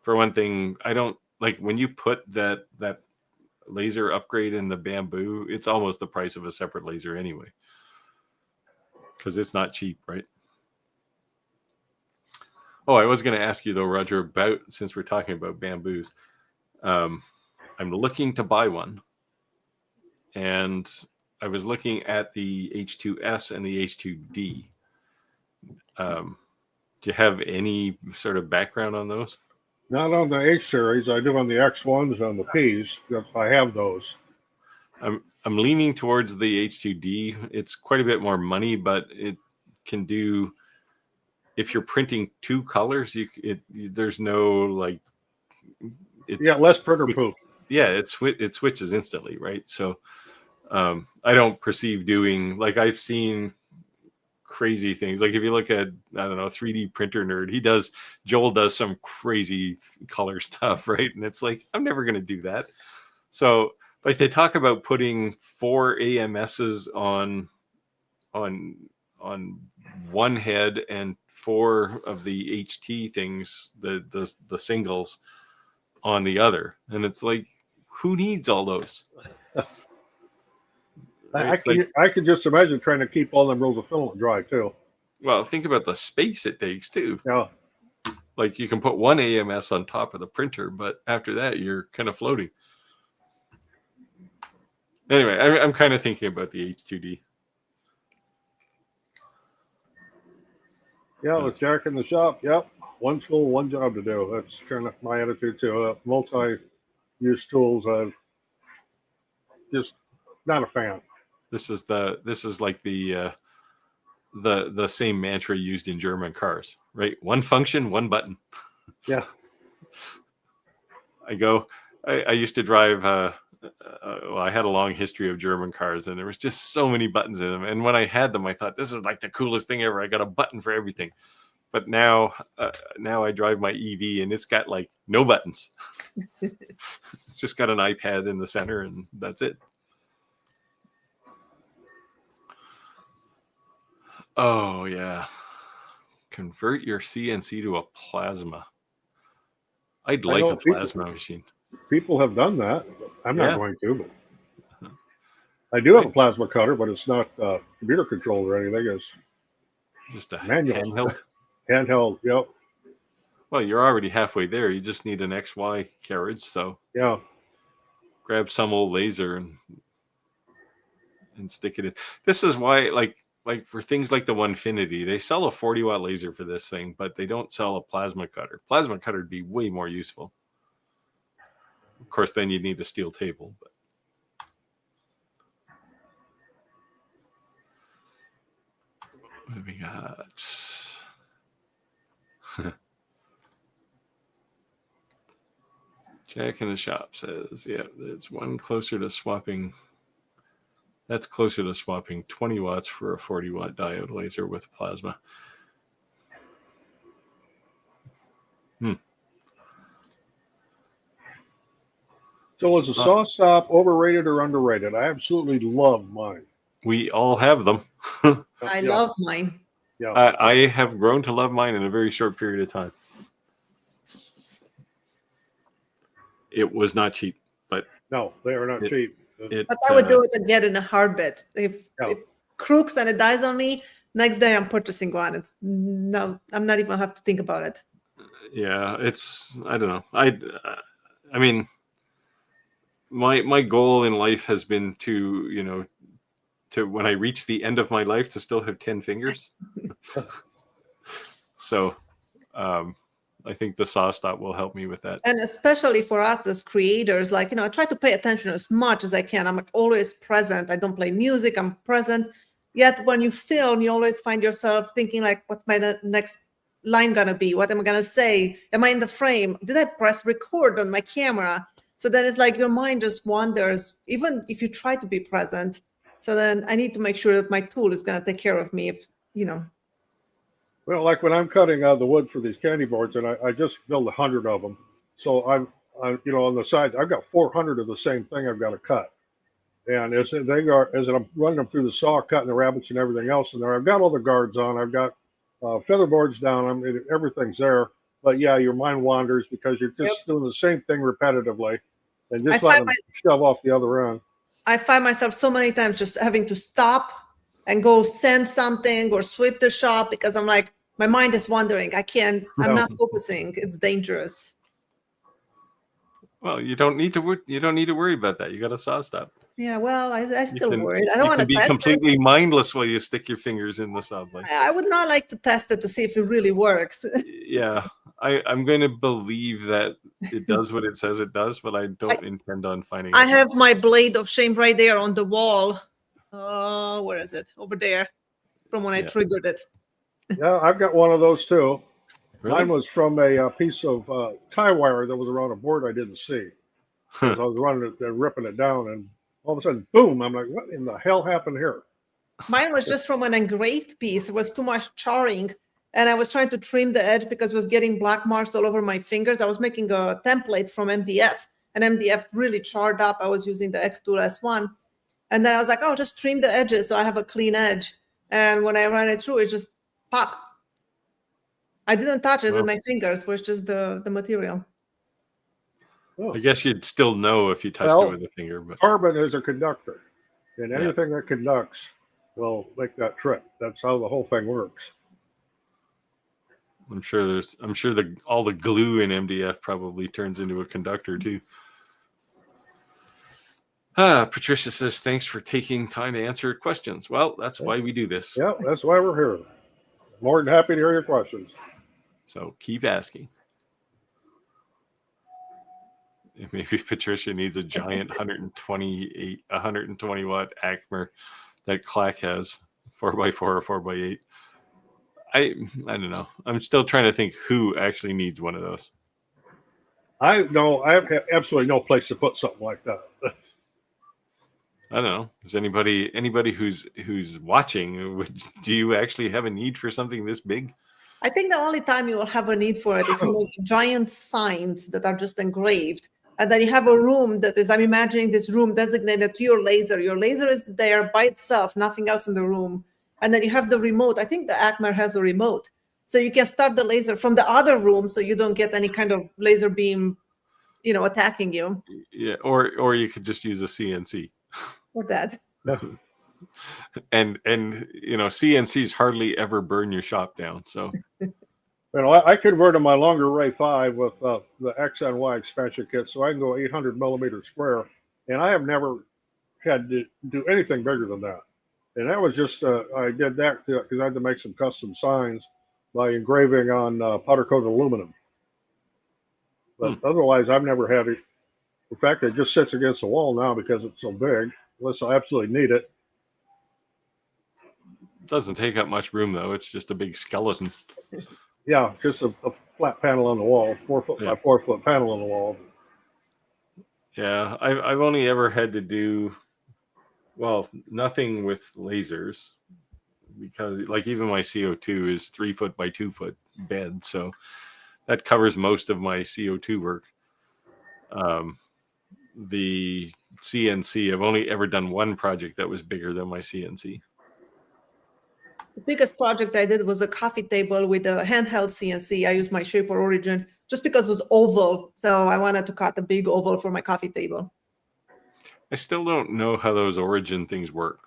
For one thing, I don't like when you put that laser upgrade in the bamboo, it's almost the price of a separate laser anyway, because it's not cheap, right? Oh, I was going to ask you though, Roger, about, since we're talking about bamboos, I'm looking to buy one, and I was looking at the H2S and the H2D. Do you have any sort of background on those? Not on the H series. I do on the X1s and the Ps. I have those. I'm leaning towards the H2D. It's quite a bit more money, but it can do, if you're printing 2 colors, there's no like. Less printer poop. Yeah, it switches instantly, right? So I don't perceive doing, like, I've seen crazy things. Like if you look at, I don't know, 3D printer nerd, Joel does some crazy color stuff, right? And it's like, I'm never going to do that. So like they talk about putting 4 AMSs on one head and 4 of the HT things, the singles on the other, and it's like, who needs all those? Right? I can just imagine trying to keep all them rolls of filament dry too. Well, think about the space it takes too. Yeah. Like you can put one AMS on top of the printer, but after that you're kind of floating. Anyway, I'm kind of thinking about the H2D. Yeah, with Jack in the shop. Yep. One tool, one job to do. That's kind of my attitude too. Multi-use tools, I'm just not a fan. This is like the same mantra used in German cars, right? One function, one button. Yeah. I used to drive. Well, I had a long history of German cars, and there was just so many buttons in them. And when I had them, I thought, this is like the coolest thing ever. I got a button for everything. But now I drive my EV, and it's got like no buttons. It's just got an iPad in the center, and that's it. Oh, yeah. Convert your CNC to a plasma. I'd like a plasma machine. People have done that. I'm not going to, but I do have a plasma cutter, but it's not computer controlled or anything. It's just a manual. Handheld? Handheld, yep. Well, you're already halfway there. You just need an XY carriage, so yeah. Grab some old laser and stick it in. This is why, like for things like the Onefinity, they sell a 40-watt laser for this thing, but they don't sell a plasma cutter. Plasma cutter would be way more useful. Of course, then you'd need a steel table. But what do we got? Jack in the shop says, yeah, it's one closer to swapping. That's closer to swapping 20 watts for a 40-watt diode laser with plasma. So is the SawStop overrated or underrated? I absolutely love mine. We all have them. I love mine. Yeah, I have grown to love mine in a very short period of time. It was not cheap, but no, they are not cheap. But I would do it again in a heartbeat. If it crooks and it dies on me, next day I'm purchasing one. I'm not even have to think about it. Yeah, I don't know. I mean, my goal in life has been to when I reach the end of my life to still have 10 fingers. So I think the SawStop will help me with that. And especially for us as creators, I try to pay attention as much as I can. I'm always present. I don't play music. I'm present. Yet when you film, you always find yourself thinking what's my next line going to be? What am I going to say? Am I in the frame? Did I press record on my camera? So then it's like your mind just wanders, even if you try to be present. So then I need to make sure that my tool is going to take care of me Well, like when I'm cutting the wood for these candy boards, and I just built 100 of them. So I'm on the sides, I've got 400 of the same thing I've got to cut. And as I'm running them through the saw, cutting the rabbets and everything else in there, I've got all the guards on. I've got feather boards down. Everything's there. But yeah, your mind wanders because you're just doing the same thing repetitively and just letting them shove off the other end. I find myself so many times just having to stop and go send something or sweep the shop because I'm like, my mind is wandering. I'm not focusing. It's dangerous. Well, you don't need to worry about that. You got a SawStop. Yeah, well, I still worried. I don't want to be completely mindless while you stick your fingers in the saw blade. I would not like to test it to see if it really works. Yeah, I'm going to believe that it does what it says it does, but I don't intend on finding it. I have my blade of shame right there on the wall. Where is it? Over there, from when I triggered it. Yeah, I've got one of those too. Really? Mine was from a piece of tie wire that was around a board I didn't see. Because I was running it and ripping it down, and all of a sudden, boom, I'm like, what in the hell happened here? Mine was just from an engraved piece. It was too much charring, and I was trying to trim the edge because it was getting black marks all over my fingers. I was making a template from MDF, and MDF really charred up. I was using the X2 S1, and then I was like, oh, just trim the edges so I have a clean edge. And when I ran it through, it just popped. I didn't touch it with my fingers, was just the material. I guess you'd still know if you touched it with a finger. But carbon is a conductor, and anything that conducts will make that trip. That's how the whole thing works. I'm sure all the glue in MDF probably turns into a conductor too. Patricia says, thanks for taking time to answer questions. Well, that's why we do this. Yeah, that's why we're here. More than happy to hear your questions. So keep asking. Maybe Patricia needs a giant 120 watt Acmer that Clack has, 4x4 or 4x8. I don't know. I'm still trying to think who actually needs one of those. I have absolutely no place to put something like that. I don't know. Is anybody who's watching, do you actually have a need for something this big? I think the only time you will have a need for it if you make giant signs that are just engraved, and then you have a room that is, I'm imagining this room designated to your laser. Your laser is there by itself, nothing else in the room. And then you have the remote. I think the Acmer has a remote. So you can start the laser from the other room so you don't get any kind of laser beam, attacking you. Yeah, or you could just use a CNC. Or that. And CNCs hardly ever burn your shop down. So I converted my longer Ray 5 with the X and Y expansion kit, so I can go 800 millimeter square, and I have never had to do anything bigger than that. And that was just I did that because I had to make some custom signs by engraving on powder coated aluminum. But otherwise, I've never had it. In fact, it just sits against the wall now because it's so big, unless I absolutely need it. It doesn't take up much room, though. It's just a big skeleton. Yeah, just a flat panel on the wall, 4 foot by 4 foot panel on the wall. Yeah, I've only ever had to do, nothing with lasers, because like even my CO2 is 3 foot by 2 foot bed, so that covers most of my CO2 work. The CNC, I've only ever done one project that was bigger than my CNC. The biggest project I did was a coffee table with a handheld CNC. I used my Shaper Origin just because it was oval. So I wanted to cut a big oval for my coffee table. I still don't know how those Origin things work.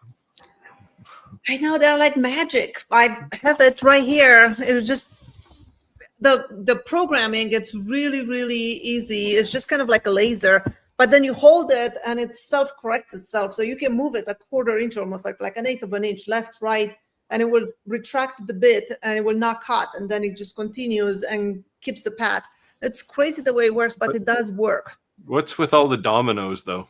I know, they're like magic. I have it right here. It was just the programming. It's really, really easy. It's just kind of like a laser, but then you hold it and it self-corrects itself. So you can move it a 1/4 inch, almost like 1/8 of an inch, left, right, and it will retract the bit and it will not cut. And then it just continues and keeps the path. It's crazy the way it works, but it does work. What's with all the dominoes, though?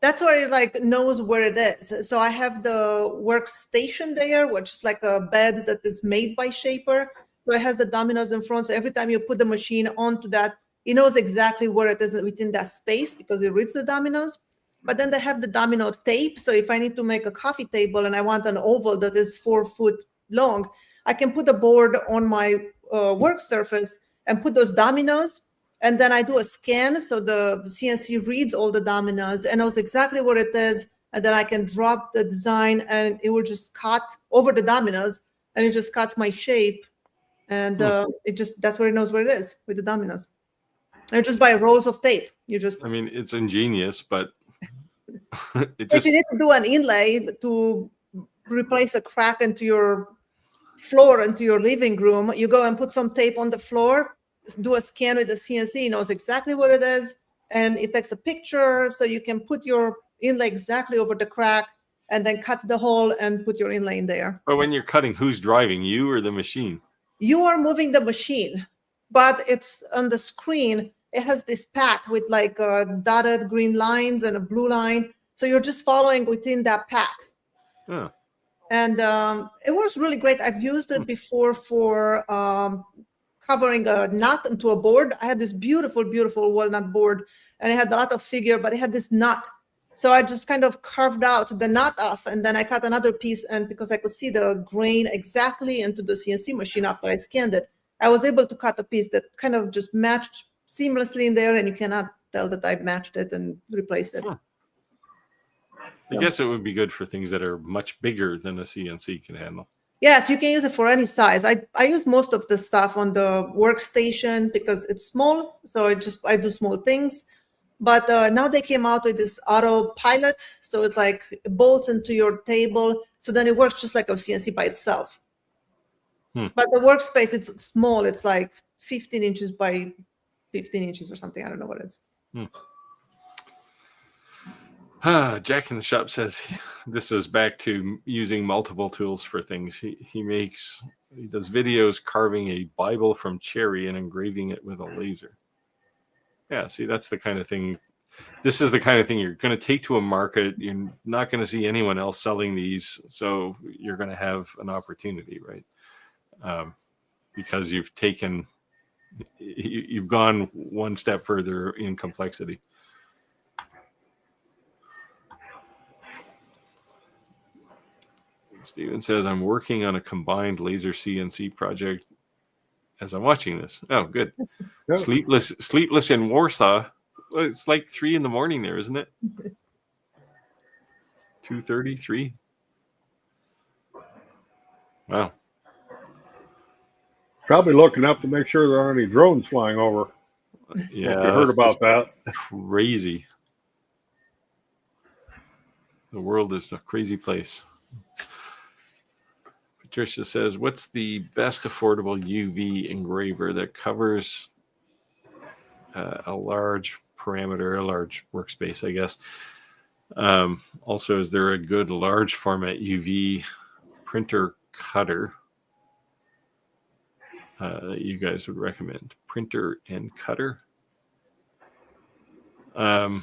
That's where it knows where it is. So I have the workstation there, which is like a bed that is made by Shaper. So it has the dominoes in front. So every time you put the machine onto that, it knows exactly where it is within that space because it reads the dominoes. But then they have the domino tape. So if I need to make a coffee table and I want an oval that is 4 foot long, I can put a board on my work surface and put those dominoes. And then I do a scan. So the CNC reads all the dominoes and knows exactly what it is. And then I can drop the design and it will just cut over the dominoes and it just cuts my shape. And that's where it knows where it is with the dominoes. And just by rolls of tape. It's ingenious, but if you need to do an inlay to replace a crack into your floor, into your living room, you go and put some tape on the floor, do a scan with the CNC, knows exactly what it is, and it takes a picture so you can put your inlay exactly over the crack and then cut the hole and put your inlay in there. But when you're cutting, who's driving, you or the machine? You are moving the machine, but it's on the screen. It has this path with dotted green lines and a blue line. So you're just following within that path. Oh. And it works really great. I've used it before for covering a nut into a board. I had this beautiful, beautiful walnut board, and it had a lot of figure, but it had this nut. So I just kind of carved out the nut off, and then I cut another piece, and because I could see the grain exactly into the CNC machine after I scanned it, I was able to cut a piece that kind of just matched seamlessly in there, and you cannot tell that I've matched it and replaced it. I guess it would be good for things that are much bigger than a CNC can handle. Yes, you can use it for any size. I use most of the stuff on the workstation because it's small. So I do small things. But now they came out with this autopilot. So it's like it bolts into your table. So then it works just like a CNC by itself. But the workspace, it's small. It's like 15 inches by 15 inches or something. I don't know what it is. Jack in the Shop says this is back to using multiple tools for things. He does videos carving a Bible from cherry and engraving it with a laser. Yeah, see, that's the kind of thing. This is the kind of thing you're going to take to a market. You're not going to see anyone else selling these, so you're going to have an opportunity, right? Because you've gone one step further in complexity. Steven says, I'm working on a combined laser CNC project as I'm watching this. Oh, good. Yeah. Sleepless in Warsaw. Well, it's like 3 a.m. there, isn't it? 2:33. Wow. Probably looking up to make sure there aren't any drones flying over. Yeah, I heard about that. Crazy. The world is a crazy place. Patricia says, what's the best affordable UV engraver that covers a large parameter, a large workspace, I guess? Also, is there a good large format UV printer cutter that you guys would recommend? Printer and cutter? Well,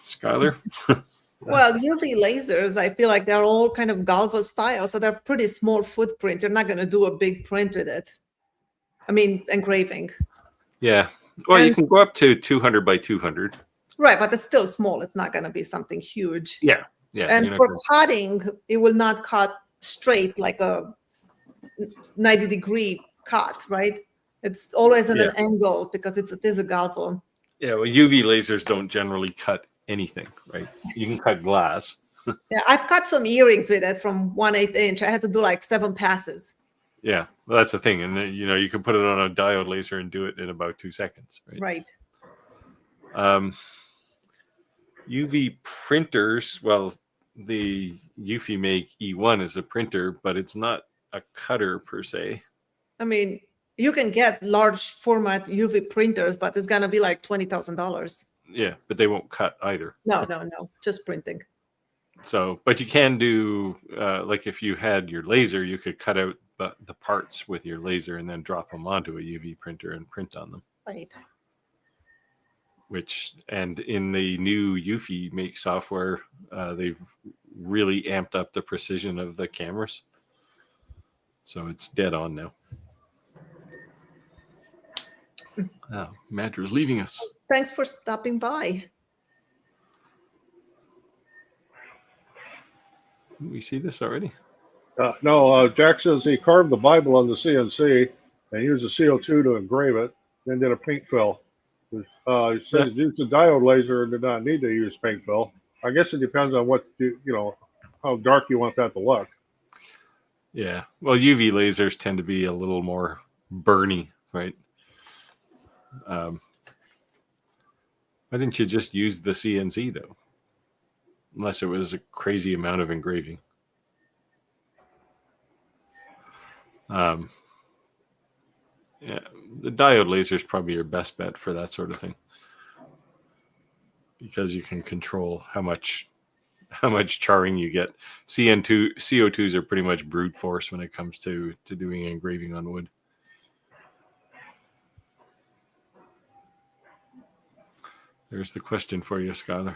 Skylar? Well, UV lasers, I feel like they're all kind of Galvo style, so they're pretty small footprint. You're not going to do a big print with it. I mean, engraving. Yeah. Well, you can go up to 200 by 200. Right, but it's still small. It's not going to be something huge. Yeah. Yeah. And for cutting, it will not cut straight like a 90-degree cut, right? It's always at an angle because it is a Galvo. Yeah, well, UV lasers don't generally cut anything, right? You can cut glass. Yeah, I've cut some earrings with it from 1/8 inch. I had to do like 7 passes. Yeah, well, that's the thing. And then, you can put it on a diode laser and do it in about 2 seconds, right? Right. UV printers, well, the Eufy Make E1 is a printer, but it's not a cutter per se. I mean, you can get large format UV printers, but it's going to be like $20,000. Yeah, but they won't cut either. No, just printing. So, but you can do, like if you had your laser, you could cut out the parts with your laser and then drop them onto a UV printer and print on them. Right. And in the new Eufy Make software, they've really amped up the precision of the cameras. So it's dead on now. Oh, Madra's leaving us. Thanks for stopping by. Did we see this already? No, Jack says he carved the Bible on the CNC and used a CO2 to engrave it, then did a paint fill. He said he used a diode laser and did not need to use paint fill. I guess it depends on what how dark you want that to look. Yeah, well, UV lasers tend to be a little more burny, right? Why didn't you just use the CNC though? Unless it was a crazy amount of engraving. Yeah, the diode laser is probably your best bet for that sort of thing, because you can control how much charring you get. CO2s are pretty much brute force when it comes to doing engraving on wood. There's the question for you, Skylar.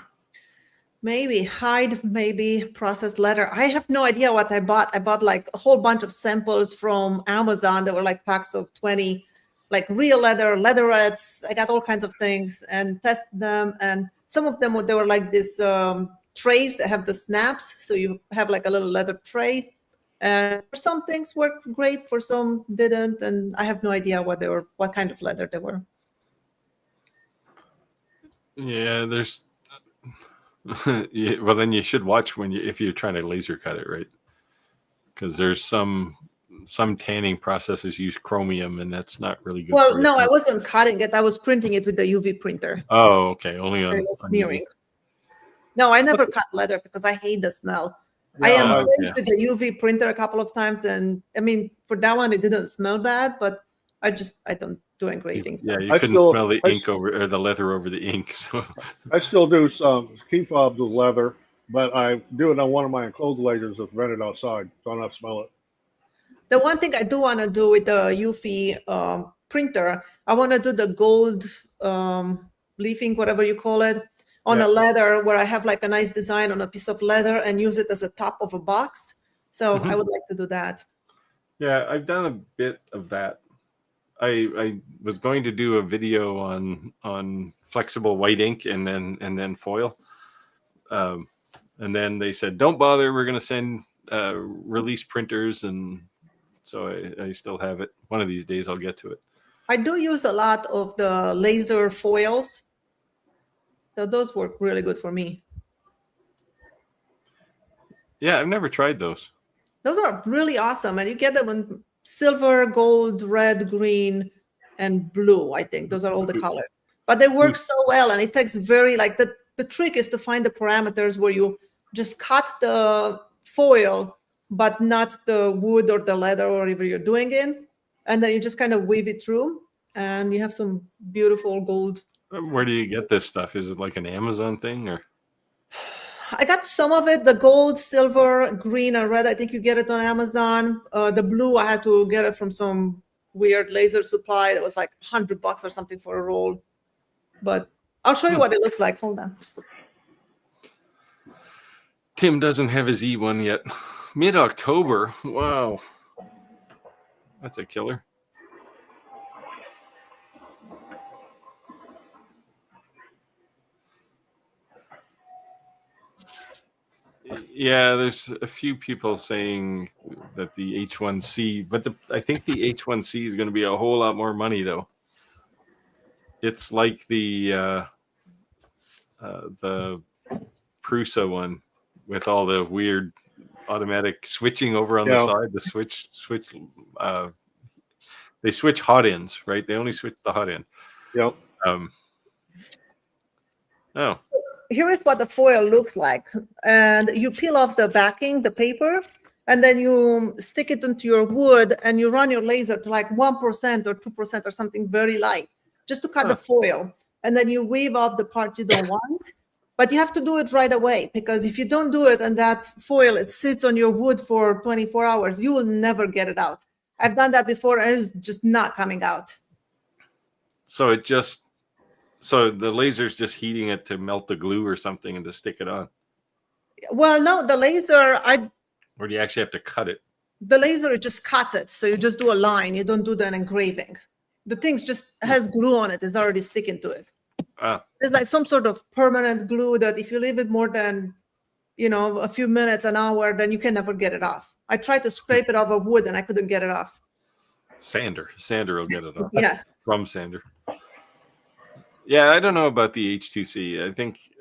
Maybe hide, maybe processed leather. I have no idea what I bought. I bought like a whole bunch of samples from Amazon. There were like packs of 20, like real leather, leatherettes. I got all kinds of things and tested them. And some of them they were like this trays that have the snaps. So you have like a little leather tray. And for some things worked great, for some didn't. And I have no idea what kind of leather they were. Yeah, Yeah, well, then you should watch if you're trying to laser cut it, right? Because there's some tanning processes use chromium, and that's not really good. Well, no, I wasn't cutting it. I was printing it with the UV printer. Oh, okay. Only on smearing. No, I never cut leather because I hate the smell. Yeah, I am with the UV printer a couple of times, and I mean, for that one, it didn't smell bad, but I don't do engraving. So. Yeah, you couldn't smell the ink or the leather over the ink. So I still do some key fobs with leather, but I do it on one of my enclosed lasers that's rented outside, so I don't have to smell it. The one thing I do want to do with the UV printer, I want to do the gold leafing, whatever you call it, on a leather where I have like a nice design on a piece of leather and use it as a top of a box. So I would like to do that. Yeah, I've done a bit of that. I was going to do a video on flexible white ink and then foil, and then they said don't bother. We're going to send release printers, and so I still have it. One of these days I'll get to it. I do use a lot of the laser foils. So those work really good for me. Yeah, I've never tried those. Those are really awesome, and you get them in silver, gold, red, green, and blue. I think those are all the colors, but they work so well, and it takes the trick is to find the parameters where you just cut the foil, but not the wood or the leather or whatever you're doing in, and then you just kind of weave it through, and you have some beautiful gold. Where do you get this stuff? Is it like an Amazon thing, or? I got some of it, the gold, silver, green, and red. I think you get it on Amazon. The blue, I had to get it from some weird laser supply that was like $100 or something for a roll. But I'll show you what it looks like. Hold on. Tim doesn't have his E1 yet. Mid-October. Wow. That's a killer. Yeah, there's a few people saying that the H1C, but I think the H1C is going to be a whole lot more money, though. It's like the Prusa one with all the weird automatic switching over on the side. The switch. They switch hot ends, right? They only switch the hot end. Yep. Oh. Here is what the foil looks like, and you peel off the backing, the paper, and then you stick it into your wood, and you run your laser to like 1% or 2% or something very light, just to cut the foil, and then you weave off the part you don't want. But you have to do it right away, because if you don't do it and that foil, it sits on your wood for 24 hours, you will never get it out. I've done that before, and it's just not coming out. So the laser's just heating it to melt the glue or something and to stick it on. Well, no, the laser, or do you actually have to cut it? The laser, it just cuts it. So you just do a line. You don't do the engraving. The thing just has glue on it. It's already sticking to it. It's like some sort of permanent glue that if you leave it more than, a few minutes, an hour, then you can never get it off. I tried to scrape it off of wood and I couldn't get it off. Sander will get it off. Yes. From Sander. Yeah, I don't know about the H2C.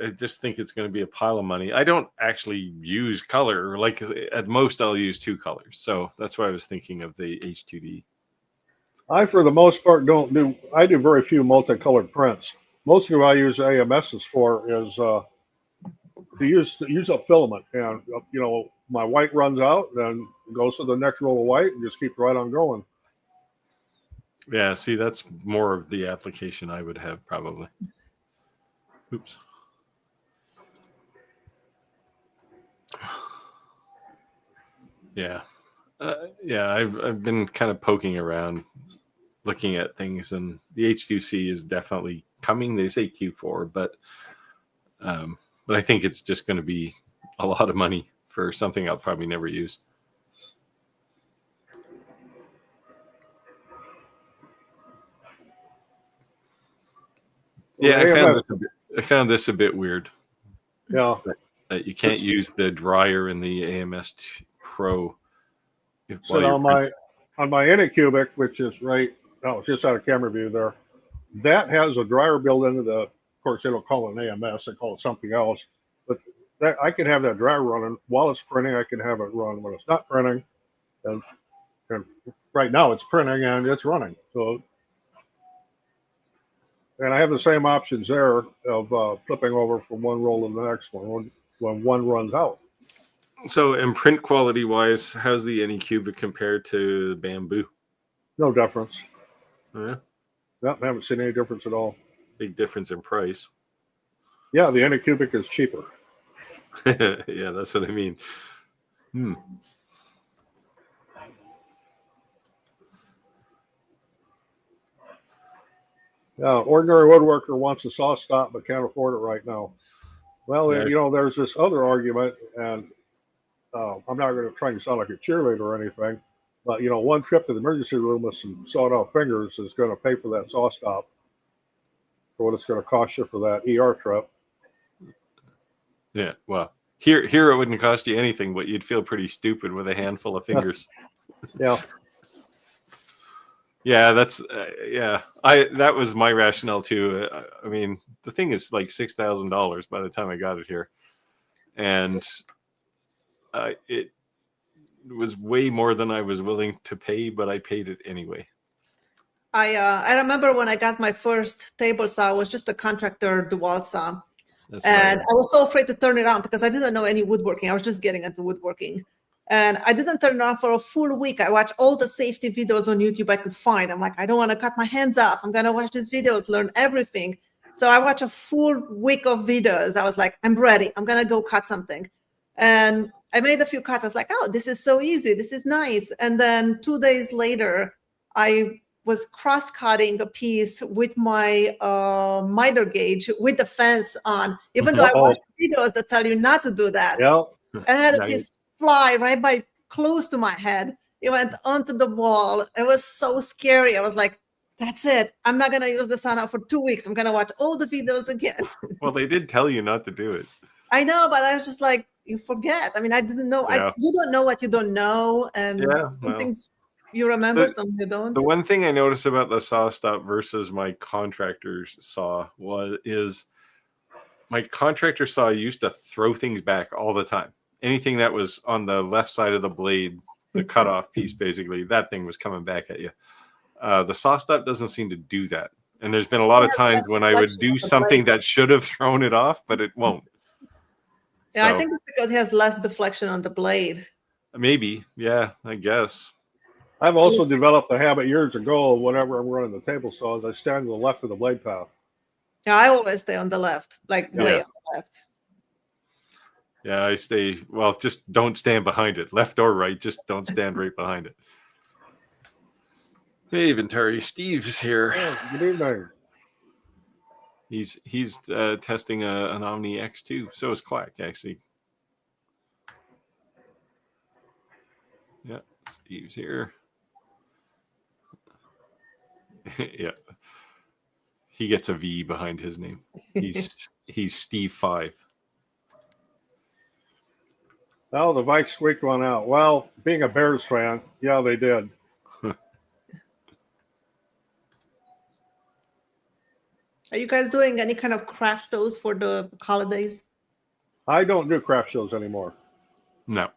I just think it's going to be a pile of money. I don't actually use color. Like at most, I'll use 2 colors. So that's why I was thinking of the H2D. I, for the most part, I do very few multicolored prints. Most of what I use AMSs for is to use up filament. And, my white runs out, then goes to the next roll of white and just keep right on going. Yeah, see, that's more of the application I would have probably. Oops. Yeah. I've been kind of poking around, looking at things, and the H2C is definitely coming. They say Q4, but I think it's just going to be a lot of money for something I'll probably never use. Yeah, I found this a bit weird. Yeah, that you can't use the dryer in the AMS Pro. So on my Anycubic, which is just out of camera view there, that has a dryer built into the. Of course, they don't call it an AMS; they call it something else. But that, I can have that dryer running while it's printing. I can have it run when it's not printing, and right now it's printing and it's running. So, and I have the same options there of flipping over from one roll to the next one when one runs out. So, in print quality wise, how's the Anycubic compared to Bamboo? No difference. Yeah. No, I haven't seen any difference at all. Big difference in price. Yeah, the Anycubic is cheaper. Yeah, that's what I mean. Ordinary woodworker wants a SawStop but can't afford it right now. Well, Yeah. you know, there's this other argument, and I'm not going to try and sound like a cheerleader or anything, but you know, one trip to the emergency room with some sawed-off fingers is going to pay for that SawStop for what it's going to cost you for that ER trip. Yeah, well, here it wouldn't cost you anything, but you'd feel pretty stupid with a handful of fingers. Yeah. Yeah, that's that was my rationale too. I mean, the thing is like $6,000 by the time I got it here, and it was way more than I was willing to pay, but I paid it anyway. I remember when I got my first table saw, it was just a contractor dual saw. And I was so afraid to turn it on because I didn't know any woodworking. I was just getting into woodworking. And I didn't turn it on for a full week. I watched all the safety videos on YouTube I could find. I'm like, I don't want to cut my hands off. I'm going to watch these videos, learn everything. So I watched a full week of videos. I was like, I'm ready. I'm going to go cut something. And I made a few cuts. I was like, oh, this is so easy. This is nice. And then 2 days later, I was cross-cutting a piece with my miter gauge with the fence on, even though I watched videos that tell you not to do that. Yeah. And I had a piece fly right by close to my head. It went onto the wall. It was so scary. I was like, that's it. I'm not going to use the sauna for 2 weeks. I'm going to watch all the videos again. Well, they did tell you not to do it. I know, but I was just like, you forget. I mean, I didn't know. Yeah. You don't know what you don't know. And some things you remember, some you don't. The one thing I noticed about the SawStop versus my contractor's saw is my contractor saw used to throw things back all the time. Anything that was on the left side of the blade, the cutoff piece, basically, that thing was coming back at you. The SawStop doesn't seem to do that. And there's been a lot of times when I would do something that should have thrown it off, but it won't. Yeah, so, I think it's because it has less deflection on the blade. Maybe. Yeah, I guess. I've also developed a habit years ago, whenever I'm running the table saws, I stand to the left of the blade path. Yeah, I always stay on the left, like way on the left. Yeah, I stay, well, just don't stand behind it. Left or right, just don't stand right behind it. Hey, Venturi, Steve's here. Oh, good evening. He's testing an Omni X2. So is Clack, actually. Yeah, Steve's here. Yeah, he gets a V behind his name. He's Steve 5. Oh, the Vikes squeaked one out. Well, being a Bears fan, yeah, they did. Are you guys doing any kind of craft shows for the holidays? I don't do craft shows anymore. No.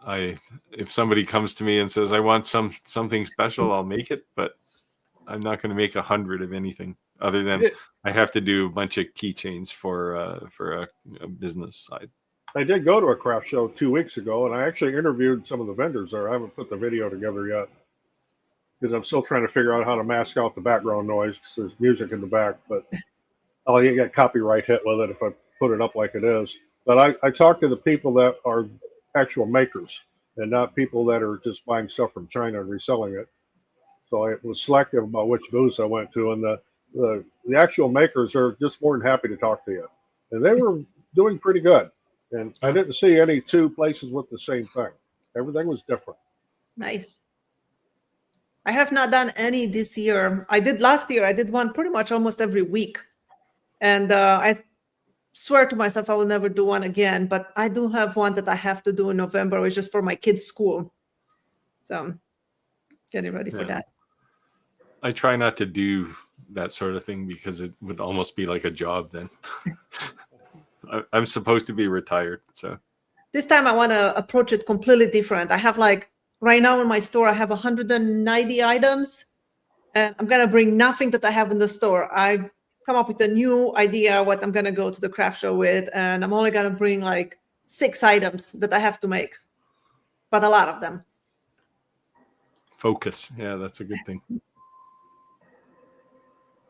If somebody comes to me and says I want something special, I'll make it, but I'm not going to make 100 of anything other than I have to do a bunch of keychains for a business side. I did go to a craft show 2 weeks ago, and I actually interviewed some of the vendors there. I haven't put the video together yet because I'm still trying to figure out how to mask out the background noise because there's music in the back, but I'll get copyright hit with it if I put it up like it is. But I talked to the people that are actual makers and not people that are just buying stuff from China and reselling it. So I was selective about which booths I went to, and the actual makers are just more than happy to talk to you. And they were doing pretty good. And I didn't see any two places with the same thing. Everything was different. Nice. I have not done any this year. I did last year. I did one pretty much almost every week. And I swear to myself I will never do one again. But I do have one that I have to do in November, which is for my kids' school. So getting ready for that. I try not to do that sort of thing because it would almost be like a job then. I'm supposed to be retired, so. This time I want to approach it completely different. I have like, right now in my store, I have 190 items, and I'm going to bring nothing that I have in the store. I come up with a new idea what I'm going to go to the craft show with, and I'm only going to bring like 6 items that I have to make, but a lot of them. Focus. Yeah, that's a good thing.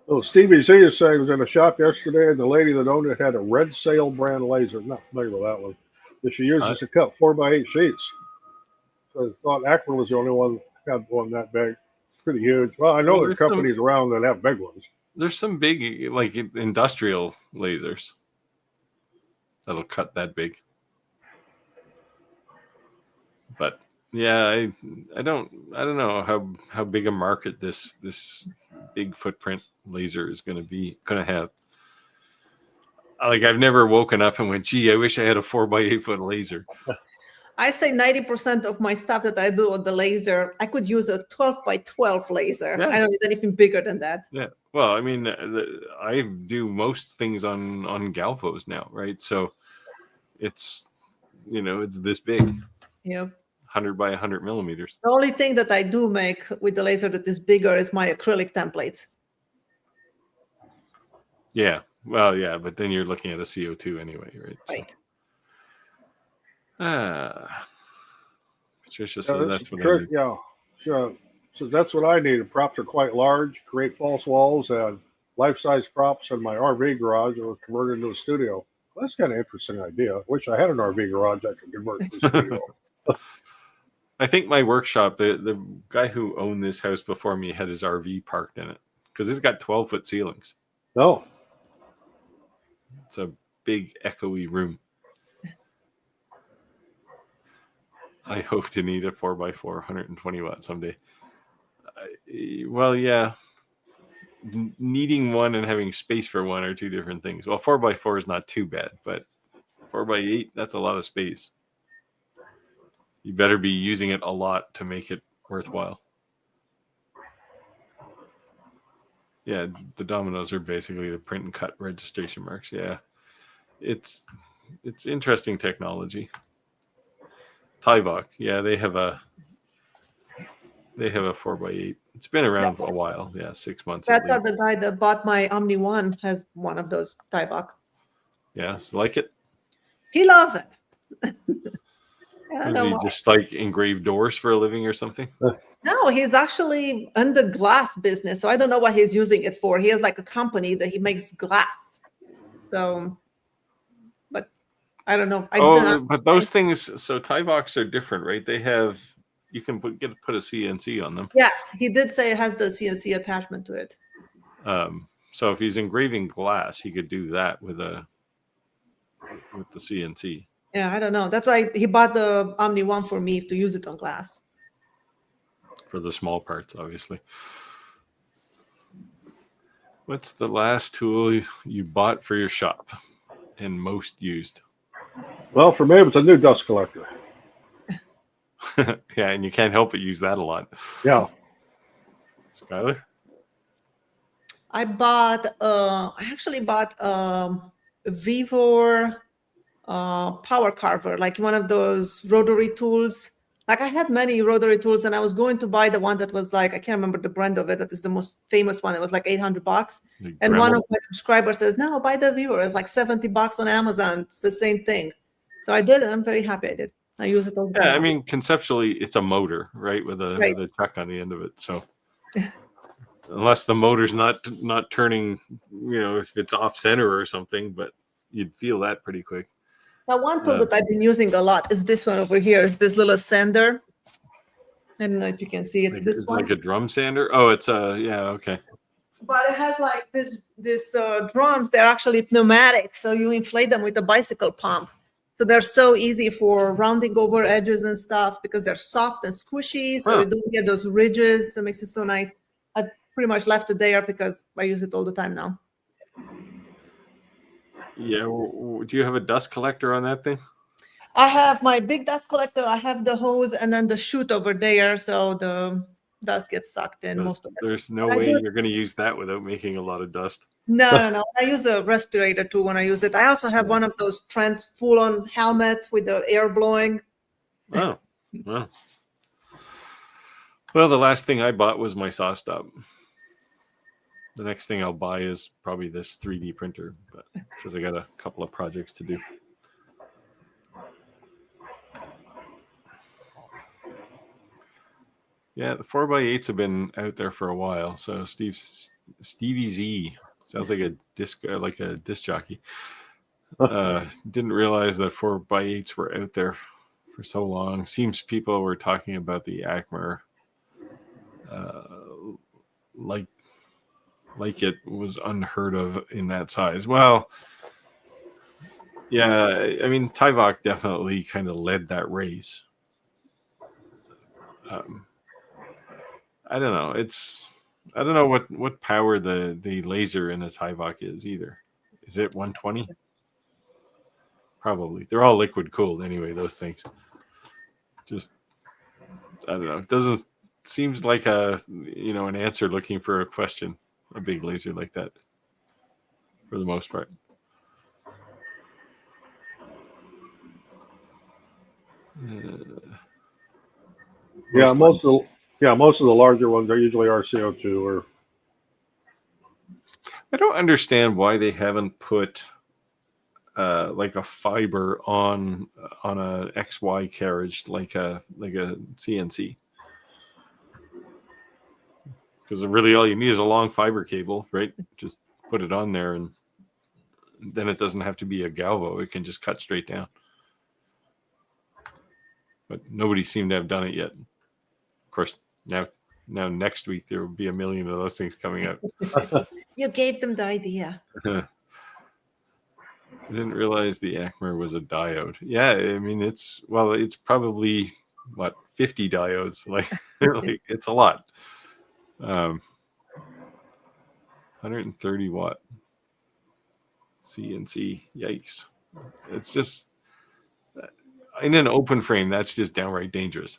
Oh, Stevie Z is saying he was in a shop yesterday, and the lady that owned it had a Red Sail brand laser. I'm not familiar with that one. That she uses to cut 4x8 sheets. So I thought Akron was the only one that had one that big. Pretty huge. Well, I know there's companies around that have big ones. There's some big, like industrial lasers that'll cut that big. But yeah, I don't know how big a market this big footprint laser is going to have. Like, I've never woken up and went, gee, I wish I had a 4x8 foot laser. I say 90% of my stuff that I do with the laser, I could use a 12x12 laser. Yeah. I don't need anything bigger than that. Yeah. Well, I mean, I do most things on Galvos now, right? So it's, it's this big. Yeah. 100 by 100 millimeters. The only thing that I do make with the laser that is bigger is my acrylic templates. Yeah. Well, yeah, but then you're looking at a CO2 anyway, right? Right. Patricia says that's what I need. Yeah. So that's what I need. The props are quite large, create false walls, and life-size props in my RV garage or converted into a studio. Well, that's kind of an interesting idea. Wish I had an RV garage I could convert to a studio. I think my workshop, the guy who owned this house before me had his RV parked in it because it's got 12-foot ceilings. No. It's a big, echoey room. I hope to need a 4x4, 120 watt someday. Well, yeah. Needing one and having space for one are two different things. Well, 4x4 is not too bad, but 4x8, that's a lot of space. You better be using it a lot to make it worthwhile. Yeah, the dominoes are basically the print and cut registration marks. Yeah, it's interesting technology. Tyvok, yeah, they have a 4x8. It's been around for a while. Yeah, 6 months. That's how the guy that bought my Omni One has one of those Tyvok. Yeah, so like it. He loves it. Does he just like engrave doors for a living or something? No, he's actually in the glass business. So I don't know what he's using it for. He has like a company that he makes glass. So, but I don't know. But those things, so Tyvoks are different, right? They have, you can put a CNC on them. Yes, he did say it has the CNC attachment to it. So if he's engraving glass, he could do that with the CNC. Yeah, I don't know. That's why he bought the Omni One for me to use it on glass. For the small parts, obviously. What's the last tool you bought for your shop and most used? Well, for me, it was a new dust collector. Yeah, and you can't help but use that a lot. Yeah. Skylar? I actually bought a Vivor power carver, like one of those rotary tools. Like I had many rotary tools, and I was going to buy the one that was like, I can't remember the brand of it. That is the most famous one. It was like $800. And one of my subscribers says, no, buy the Vivor. It's like $70 on Amazon. It's the same thing. So I did, and I'm very happy I did. I use it all the time. Yeah, I mean, conceptually, it's a motor, right, with a chuck on the end of it. So unless the motor's not turning, if it's off center or something, but you'd feel that pretty quick. Now, one tool that I've been using a lot is this one over here. It's this little sander. I don't know if you can see it. It's like a drum sander. Oh, it's okay. But it has like this drums. They're actually pneumatic, so you inflate them with a bicycle pump. So they're so easy for rounding over edges and stuff because they're soft and squishy, so you don't get those ridges. So it makes it so nice. I pretty much left it there because I use it all the time now. Yeah. Do you have a dust collector on that thing? I have my big dust collector. I have the hose and then the chute over there, so the dust gets sucked in most of it. There's no way you're going to use that without making a lot of dust. No. I use a respirator too when I use it. I also have one of those full-on helmets with the air blowing. Oh, well. Well, the last thing I bought was my SawStop. The next thing I'll buy is probably this 3D printer, but because I got a couple of projects to do. Yeah, the 4x8s have been out there for a while. So Stevie Z sounds like a disc jockey. Didn't realize that 4x8s were out there for so long. Seems people were talking about the Acmer like it was unheard of in that size. Well, yeah, I mean, Tyvok definitely kind of led that race. I don't know. I don't know what power the laser in a Tyvok is either. Is it 120? Probably. They're all liquid cooled anyway, those things. Just, I don't know. It doesn't seems like an answer looking for a question, a big laser like that, for the most part. Most of the larger ones are usually RCO2 or. I don't understand why they haven't put like a fiber on a XY carriage like a CNC. Because really all you need is a long fiber cable, right? Just put it on there, and then it doesn't have to be a galvo. It can just cut straight down. But nobody seemed to have done it yet. Of course, now next week there will be 1 million of those things coming out. You gave them the idea. I didn't realize the Acmer was a diode. Yeah, I mean it's probably 50 diodes. Like it's a lot. 130 watt CNC. Yikes! It's just in an open frame. That's just downright dangerous.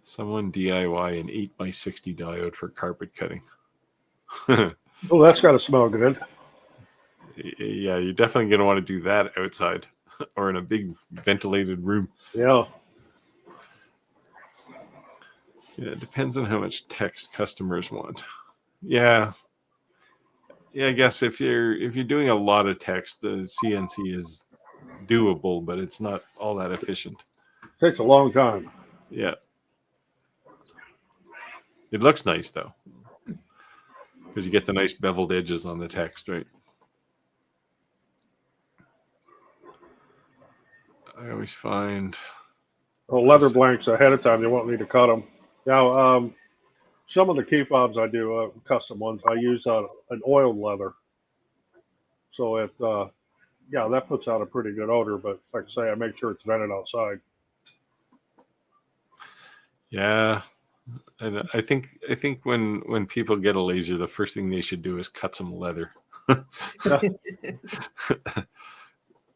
Someone DIY an 8x60 diode for carpet cutting. Oh, that's got to smell good. Yeah, you're definitely going to want to do that outside or in a big ventilated room. Yeah. Yeah, it depends on how much text customers want. Yeah, I guess if you're doing a lot of text, the CNC is doable, but it's not all that efficient. Takes a long time. Yeah. It looks nice though, because you get the nice beveled edges on the text, right? I always find leather blanks ahead of time. You won't need to cut them. Now, some of the key fobs I do, custom ones, I use an oiled leather. So that puts out a pretty good odor. But like I say, I make sure it's vented outside. Yeah. And I think when people get a laser, the first thing they should do is cut some leather.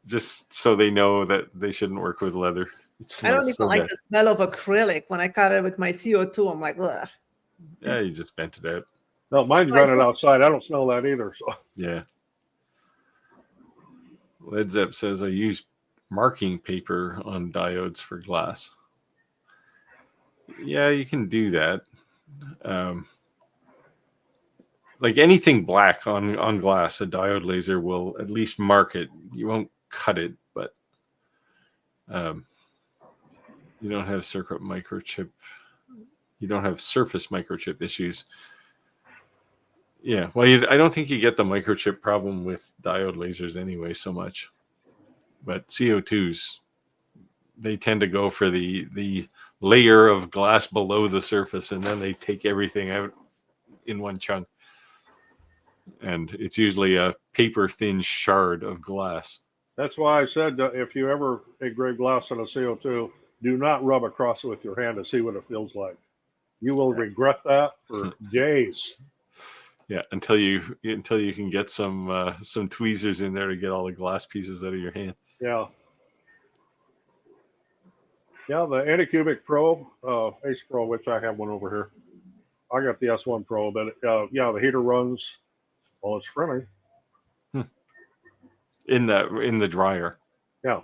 Just so they know that they shouldn't work with leather. I don't even like the smell of acrylic. When I cut it with my CO2, I'm like, ugh. Yeah, you just vent it out. No, mine's vented outside. I don't smell that either. So yeah. Led Zepp says I use marking paper on diodes for glass. Yeah, you can do that. Like anything black on glass, a diode laser will at least mark it. You won't cut it, but you don't have circuit microchip. You don't have surface microchip issues. Yeah, well, I don't think you get the microchip problem with diode lasers anyway so much. But CO2s, they tend to go for the layer of glass below the surface, and then they take everything out in one chunk. And it's usually a paper-thin shard of glass. That's why I said if you ever engrave glass on a CO2, do not rub across it with your hand to see what it feels like. You will regret that for days. Yeah, until you can get some tweezers in there to get all the glass pieces out of your hand. Yeah. Yeah, the Anycubic Pro, Ace Pro, which I have one over here. I got the S1 Pro, but yeah, the heater runs while it's sprinting. In the dryer. Yeah.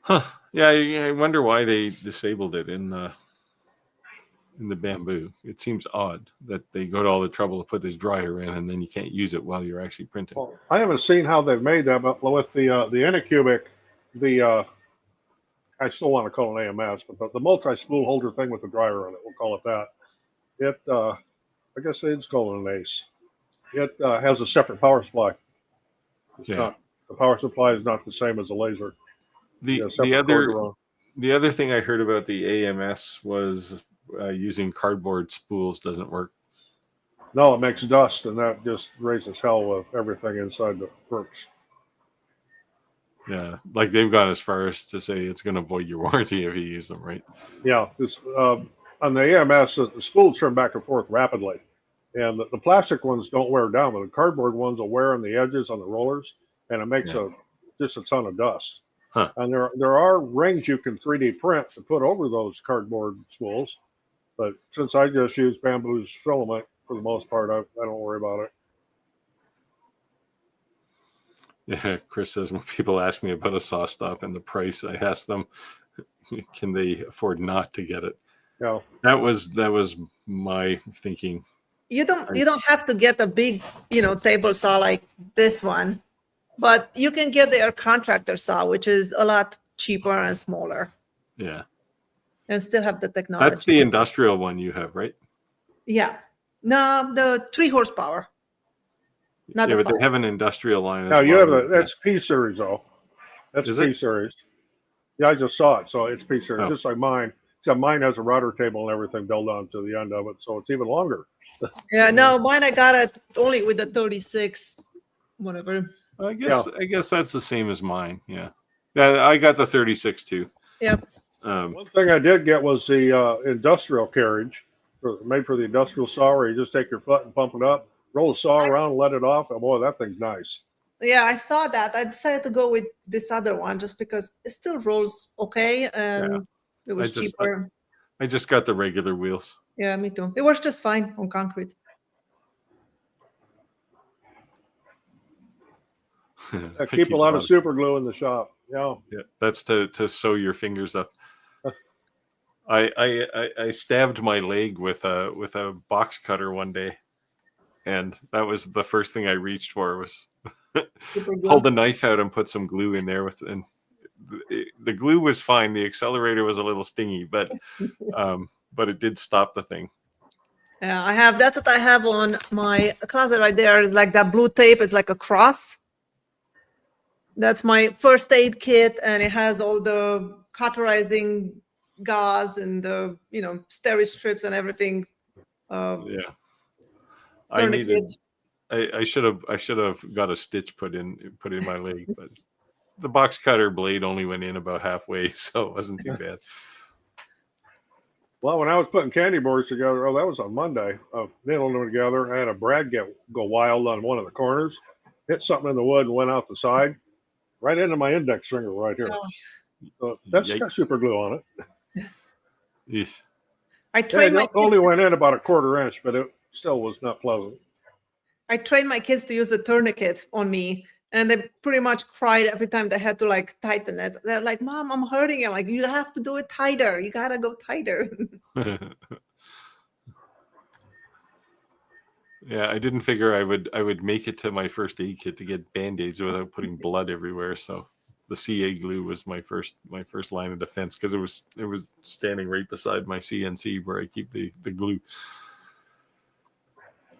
Huh. Yeah, I wonder why they disabled it in the Bamboo. It seems odd that they go to all the trouble to put this dryer in, and then you can't use it while you're actually printing. Well, I haven't seen how they've made that, but with the Anycubic, I still want to call it AMS, but the multi-spool holder thing with the dryer on it, we'll call it that. It, I guess it's called an ACE. It has a separate power supply. It's not, the power supply is not the same as a laser. The other thing I heard about the AMS was using cardboard spools doesn't work. No, it makes dust, and that just raises hell with everything inside the works. Yeah, like they've gone as far as to say it's going to void your warranty if you use them, right? Yeah, on the AMS, the spools turn back and forth rapidly, and the plastic ones don't wear down, but the cardboard ones will wear on the edges on the rollers, and it makes just a ton of dust. Huh. And there are rings you can 3D print to put over those cardboard spools, but since I just use Bamboo's filament for the most part, I don't worry about it. Yeah, Chris says when people ask me about a SawStop and the price, I ask them, can they afford not to get it? Yeah, that was my thinking. You don't have to get a big table saw like this one, but you can get their contractor saw, which is a lot cheaper and smaller. Yeah, and still have the technology. That's the industrial one you have, right? Yeah, no, the 3 horsepower. Not but they have an industrial line. No, you have that's P series though. That's P series. Yeah, I just saw it, so it's P series, just like mine. Except mine has a router table and everything built onto the end of it, so it's even longer. Yeah, no, mine I got it only with the 36, whatever. I guess that's the same as mine. Yeah, I got the 36 too. Yep. One thing I did get was the industrial carriage, made for the industrial saw, where you just take your foot and pump it up, roll the saw around, and let it off, and boy, that thing's nice. Yeah, I saw that. I decided to go with this other one just because it still rolls okay, and it was cheaper. I just got the regular wheels. Yeah, me too. It works just fine on concrete. Keep a lot of super glue in the shop. Yeah, that's to sew your fingers up. I stabbed my leg with a box cutter one day, and that was the first thing I reached for was pull the knife out and put some glue in there and the glue was fine. The accelerator was a little stingy, but it did stop the thing. Yeah, that's what I have on my closet right there. It's like that blue tape is like a cross. That's my first aid kit, and it has all the cauterizing gauze and the steri strips and everything. I should have got a stitch put in my leg, but the box cutter blade only went in about halfway, so it wasn't too bad. Well, when I was putting candy boards together, that was on Monday, nailing them together, I had a brad go wild on one of the corners, hit something in the wood and went out the side, right into my index finger right here. So that's got super glue on it. I trained it only went in about a 1/4 inch, but it still was not pleasant. I trained my kids to use the tourniquet on me, and they pretty much cried every time they had to tighten it. They're like, "Mom, I'm hurting." I'm like, "You have to do it tighter. You gotta go tighter." Yeah, I didn't figure I would make it to my first aid kit to get Band-Aids without putting blood everywhere. So the CA glue was my first line of defense, because it was standing right beside my CNC where I keep the glue.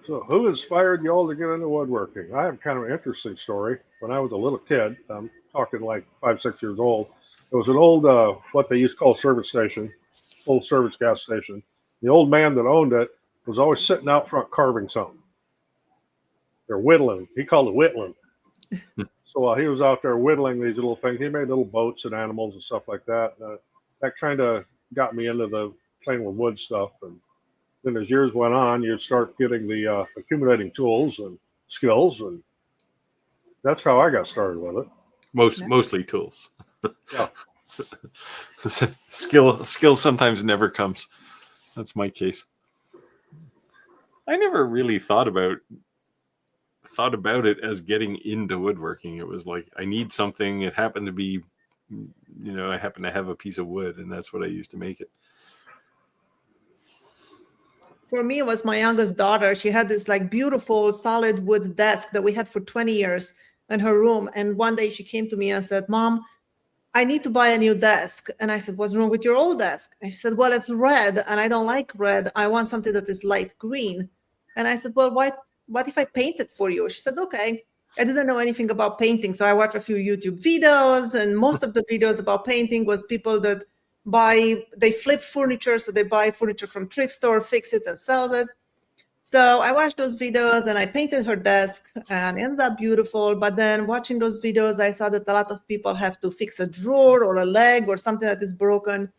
So who inspired you all to get into woodworking? I have kind of an interesting story. When I was a little kid, I'm talking like 5, 6 years old, it was an old, what they used to call service station, old service gas station. The old man that owned it was always sitting out front carving something. They're whittling. He called it whittling. So while he was out there whittling these little things, he made little boats and animals and stuff like that. That kind of got me into the playing with wood stuff. And then as years went on, you'd start getting the accumulating tools and skills, and that's how I got started with it. Mostly tools. Yeah. Skill sometimes never comes. That's my case. I never really thought about it as getting into woodworking. It was like, I need something. It happened to be, I happen to have a piece of wood, and that's what I used to make it. For me, it was my youngest daughter. She had this like beautiful solid wood desk that we had for 20 years in her room. And one day she came to me and said, Mom, I need to buy a new desk. And I said, what's wrong with your old desk? And she said, well, it's red and I don't like red. I want something that is light green. And I said, well, what if I paint it for you? She said, okay. I didn't know anything about painting. So I watched a few YouTube videos, and most of the videos about painting was people that they flip furniture. So they buy furniture from thrift store, fix it and sell it. So I watched those videos and I painted her desk, and it ended up beautiful. But then watching those videos, I saw that a lot of people have to fix a drawer or a leg or something that is broken.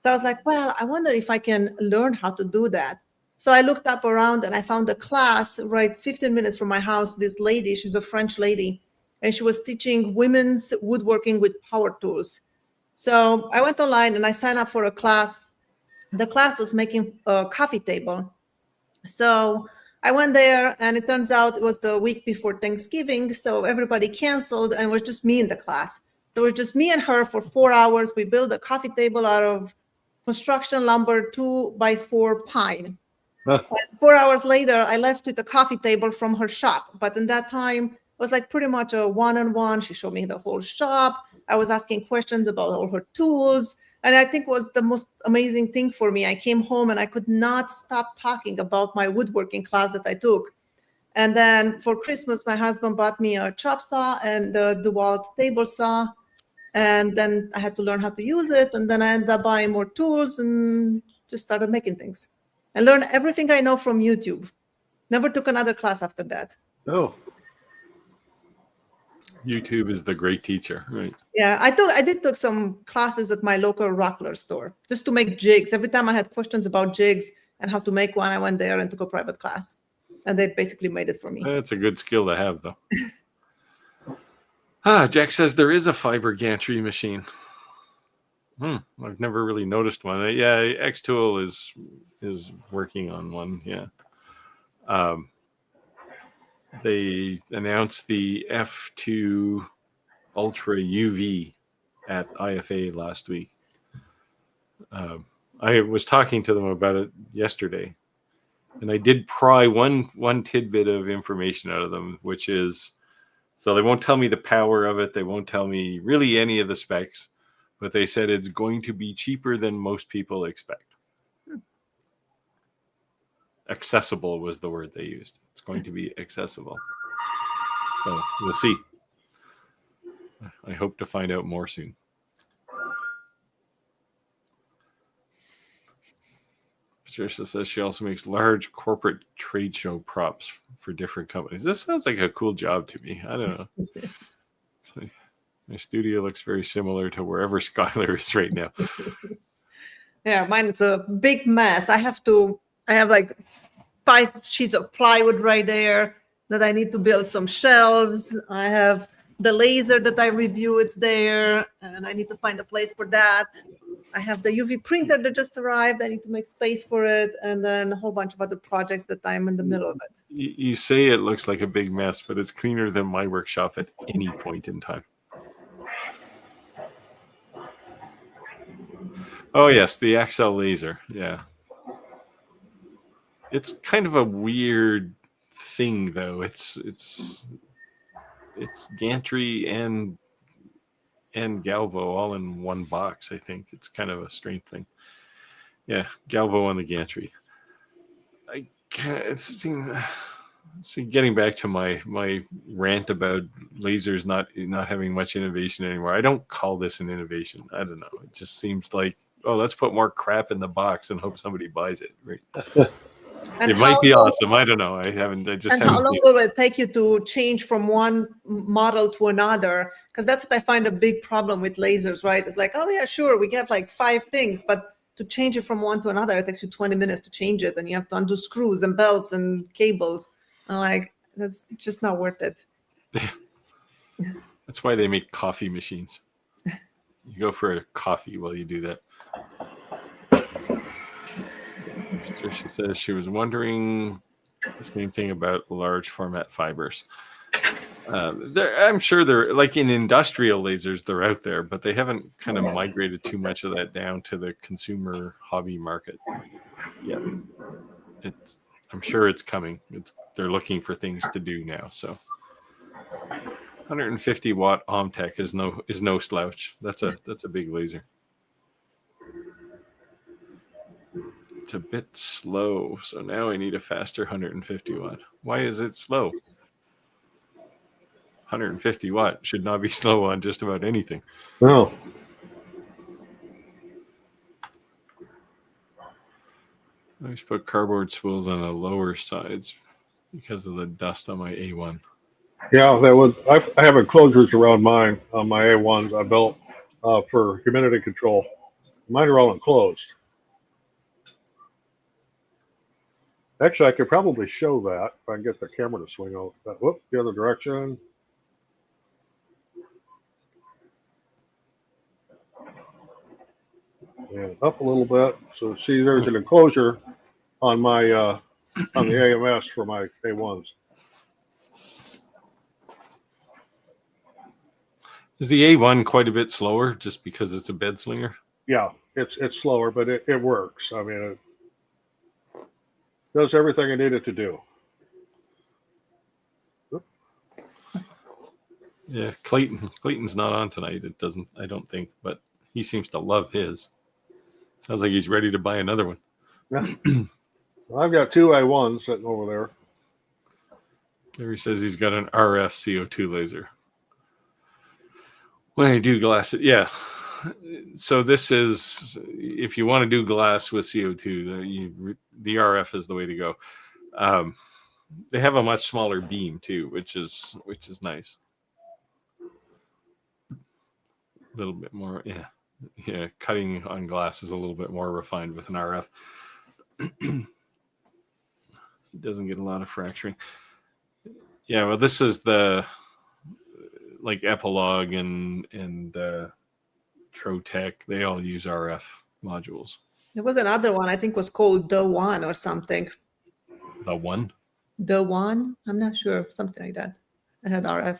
So I was like, well, I wonder if I can learn how to do that. So I looked up around and I found a class right 15 minutes from my house. This lady, she's a French lady, and she was teaching women's woodworking with power tools. So I went online and I signed up for a class. The class was making a coffee table. So I went there, and it turns out it was the week before Thanksgiving. So everybody canceled, and it was just me in the class. So it was just me and her for 4 hours. We built a coffee table out of construction lumber, 2x4 pine. 4 hours later, I left with a coffee table from her shop. But in that time, it was like pretty much a one-on-one. She showed me the whole shop. I was asking questions about all her tools. And I think was the most amazing thing for me. I came home and I could not stop talking about my woodworking class that I took. And then for Christmas, my husband bought me a chop saw and the DeWalt table saw. And then I had to learn how to use it. And then I ended up buying more tools and just started making things. I learned everything I know from YouTube. Never took another class after that. Oh. YouTube is the great teacher, right? Yeah, I did took some classes at my local Rockler store just to make jigs. Every time I had questions about jigs and how to make one, I went there and took a private class. And they basically made it for me. That's a good skill to have, though. Jack says there is a fiber gantry machine. I've never really noticed one. Yeah, X-Tool is working on one. Yeah. They announced the F2 Ultra UV at IFA last week. I was talking to them about it yesterday, and I did pry one tidbit of information out of them, which is, so they won't tell me the power of it. They won't tell me really any of the specs, but they said it's going to be cheaper than most people expect. Accessible was the word they used. It's going to be accessible. So we'll see. I hope to find out more soon. Patricia says she also makes large corporate trade show props for different companies. This sounds like a cool job to me. I don't know. It's like, my studio looks very similar to wherever Skylar is right now. Yeah, mine is a big mess. I have like 5 sheets of plywood right there that I need to build some shelves. I have the laser that I review, it's there, and I need to find a place for that. I have the UV printer that just arrived. I need to make space for it, and then a whole bunch of other projects that I'm in the middle of it. You say it looks like a big mess, but it's cleaner than my workshop at any point in time. Oh, yes, the XL laser. Yeah. It's kind of a weird thing, though. It's gantry and Galvo all in one box. I think it's kind of a strange thing. Yeah, Galvo on the gantry. Getting back to my rant about lasers not having much innovation anymore. I don't call this an innovation. I don't know. It just seems like, oh, let's put more crap in the box and hope somebody buys it. Right. It might be awesome. I don't know. I how long will it take you to change from one model to another? Because that's what I find a big problem with lasers, right? It's like, oh yeah, sure, we have like 5 things, but to change it from one to another, it takes you 20 minutes to change it, and you have to undo screws and belts and cables. I'm like, that's just not worth it. That's why they make coffee machines. You go for a coffee while you do that. Patricia says she was wondering the same thing about large format fibers. I'm sure they're like in industrial lasers, they're out there, but they haven't kind of migrated too much of that down to the consumer hobby market yet. I'm sure it's coming. They're looking for things to do now. So 150 watt Omtech is no slouch. That's a big laser. It's a bit slow, so now I need a faster 150 watt. Why is it slow? 150 watt should not be slow on just about anything. No. I just put cardboard spools on the lower sides because of the dust on my A1. Yeah, I have enclosures around mine on my A1s I built for humidity control. Mine are all enclosed. Actually, I could probably show that if I can get the camera to swing out. Whoop, the other direction. And up a little bit. So see, there's an enclosure on my on the AMS for my A1s. Is the A1 quite a bit slower just because it's a bed slinger? Yeah, it's slower, but it works. I mean, it does everything I need it to do. Yeah, Clayton's not on tonight. I don't think, but he seems to love his. Sounds like he's ready to buy another one. Yeah. I've got two A1s sitting over there. Gary says he's got an RF CO2 laser. When I do glass, yeah. So this is, if you want to do glass with CO2, the RF is the way to go. They have a much smaller beam too, which is nice. A little bit more, yeah. Cutting on glass is a little bit more refined with an RF. It doesn't get a lot of fracturing. Yeah, well, this is the like Epilogue and Trotec. They all use RF modules. There was another one, I think was called The One or something. The One? The One? I'm not sure. Something like that. I had RF.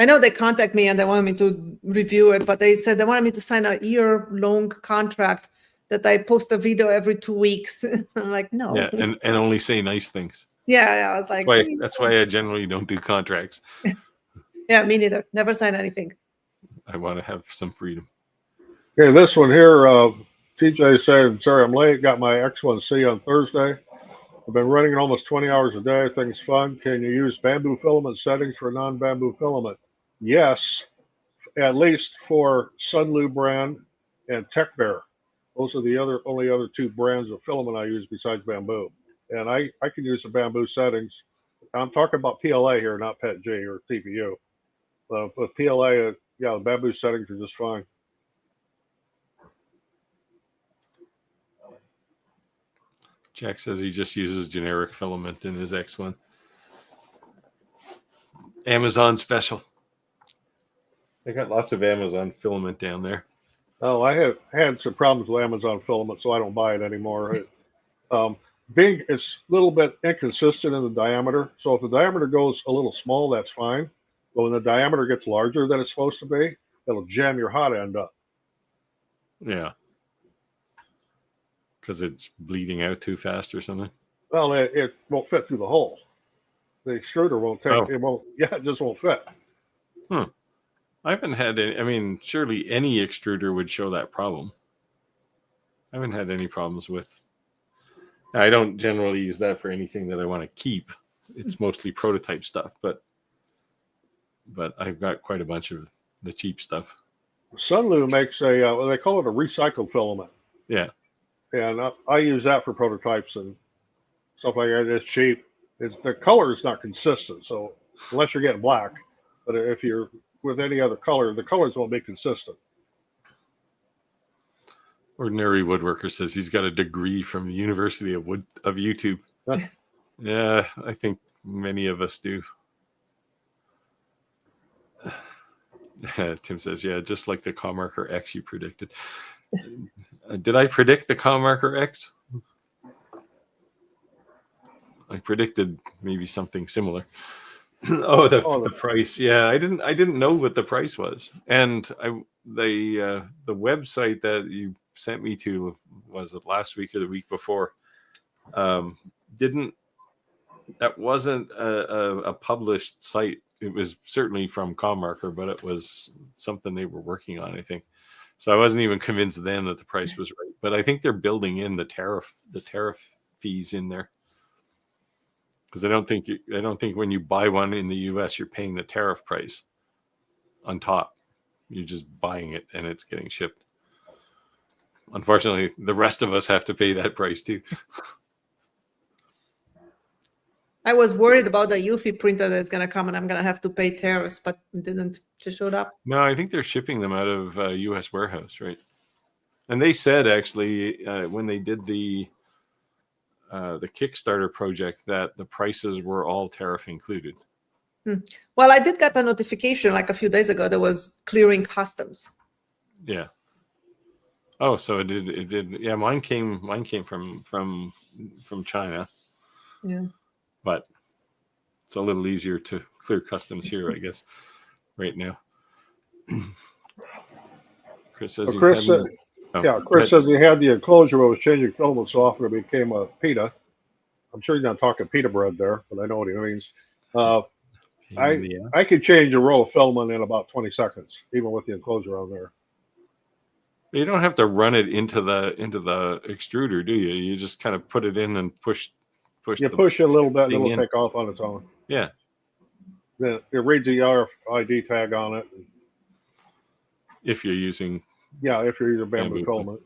I know they contact me and they wanted me to review it, but they said they wanted me to sign a year-long contract that I post a video every 2 weeks. I'm like, no. Yeah, and only say nice things. Yeah, I was like, that's why I generally don't do contracts. Yeah, me neither. Never sign anything. I want to have some freedom. Okay, this one here, TJ said, sorry I'm late. Got my X1C on Thursday. I've been running it almost 20 hours a day. Things fun. Can you use bamboo filament settings for non-bamboo filament? Yes, at least for Sunlu brand and Tech Bear. Those are the only other two brands of filament I use besides bamboo. And I can use the bamboo settings. I'm talking about PLA here, not PETG or TPU. With PLA, yeah, the bamboo settings are just fine. Jack says he just uses generic filament in his X1. Amazon special. They got lots of Amazon filament down there. Oh, I have had some problems with Amazon filament, so I don't buy it anymore. It's a little bit inconsistent in the diameter. So if the diameter goes a little small, that's fine. But when the diameter gets larger than it's supposed to be, it'll jam your hot end up. Yeah. Because it's bleeding out too fast or something? Well, it won't fit through the hole. The extruder won't take it. Won't. Yeah, it just won't fit. I haven't had any. I mean, surely any extruder would show that problem. I haven't had any problems with. I don't generally use that for anything that I want to keep. It's mostly prototype stuff, but I've got quite a bunch of the cheap stuff. Sunlu makes they call it a recycled filament. Yeah. And I use that for prototypes and stuff like that. It's cheap. The color is not consistent. So unless you're getting black, but if you're with any other color, the colors won't be consistent. Ordinary Woodworker says he's got a degree from the University of YouTube. Yeah, I think many of us do. Tim says, yeah, just like the Comarker X you predicted. Did I predict the Commarker X? I predicted maybe something similar. The price. Yeah, I didn't know what the price was, and the website that you sent me to, was it last week or the week before? That wasn't a published site. It was certainly from Commarker, but it was something they were working on, I think. So I wasn't even convinced then that the price was right. But I think they're building in the tariff fees in there, because I don't think when you buy one in the US, you're paying the tariff price on top. You're just buying it and it's getting shipped. Unfortunately, the rest of us have to pay that price too. I was worried about the UFI printer that's going to come and I'm going to have to pay tariffs, but it didn't. Just showed up. No, I think they're shipping them out of U.S. warehouse, right? And they said actually when they did the Kickstarter project that the prices were all tariff included. Well, I did get a notification like a few days ago that was clearing customs. Yeah. Oh, so it did. Yeah, mine came from China. Yeah. But it's a little easier to clear customs here, I guess, right now. Chris says Chris says he had the enclosure where it was changing filament so often it became a pita. I'm sure he's not talking pita bread there, but I know what he means. I could change a roll of filament in about 20 seconds, even with the enclosure on there. You don't have to run it into the extruder, do you? You just kind of put it in and push. You push it a little bit, and it'll take off on its own. Yeah. Then it reads the RFID tag on it. If you're using. Yeah, if you're using bamboo filament.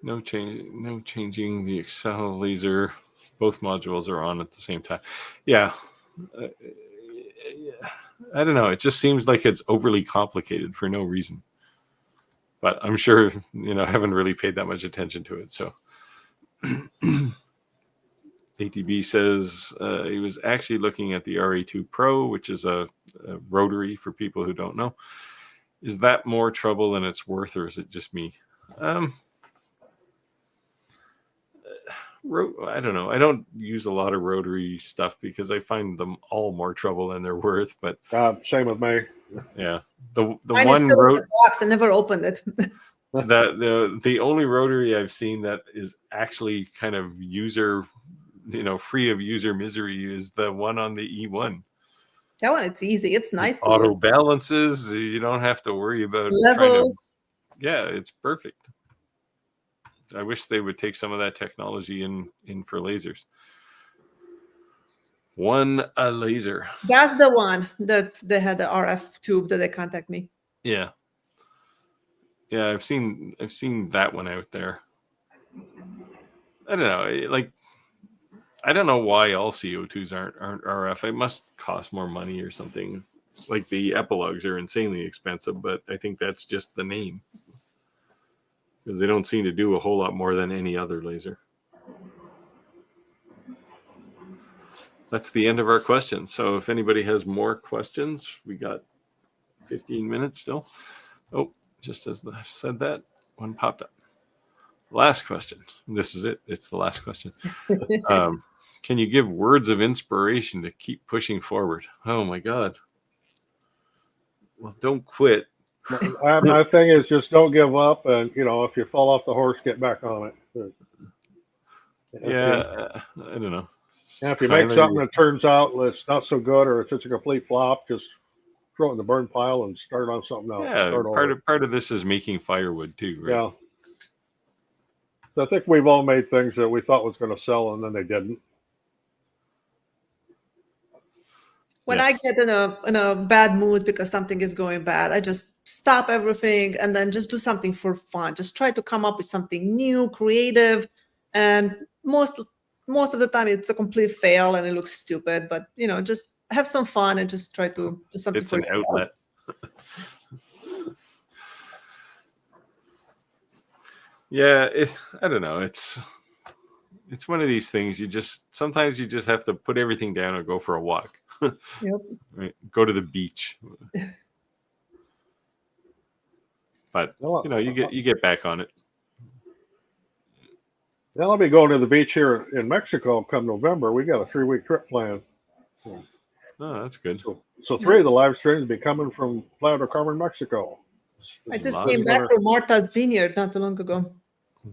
No changing the Excel laser. Both modules are on at the same time. Yeah. I don't know. It just seems like it's overly complicated for no reason. But I'm sure, I haven't really paid that much attention to it. So ATB says he was actually looking at the RA2 Pro, which is a rotary for people who don't know. Is that more trouble than it's worth, or is it just me? I don't know. I don't use a lot of rotary stuff because I find them all more trouble than they're worth. But same with me. Yeah, the Mine one is still in the box. I never opened it. the only rotary I've seen that is actually kind of free of user misery is the one on the E1. That one, it's easy. It's nice. Auto balances. You don't have to worry about levels. Yeah, it's perfect. I wish they would take some of that technology in for lasers. A laser. That's the one that they had the RF tube that they contact me. Yeah. Yeah, I've seen that one out there. I don't know. I don't know why all CO2s aren't RF. It must cost more money or something. Like the epilogues are insanely expensive, but I think that's just the name. Because they don't seem to do a whole lot more than any other laser. That's the end of our questions. So if anybody has more questions, we got 15 minutes still. Oh, just as I said that, one popped up. Last question. This is it. It's the last question. Can you give words of inspiration to keep pushing forward? Oh my God. Well, don't quit. My thing is just don't give up. And, if you fall off the horse, get back on it. Yeah, I don't know. And if you make something that turns out it's not so good or it's just a complete flop, just throw it in the burn pile and start on something else. Yeah, part of this is making firewood too, right? Yeah. So I think we've all made things that we thought was going to sell and then they didn't. When I get in a bad mood because something is going bad, I just stop everything and then just do something for fun. Just try to come up with something new, creative, and most of the time it's a complete fail and it looks stupid. But just have some fun and just try to do something. It's an outlet. Yeah, I don't know. It's one of these things. Sometimes you just have to put everything down and go for a walk. Yep. Right? Go to the beach. But you get back on it. Now I'll be going to the beach here in Mexico come November. We got a 3-week trip planned. Oh, that's good. So 3 of the live streams will be coming from Playa del Carmen, Mexico. I just came back from Martha's Vineyard not too long ago.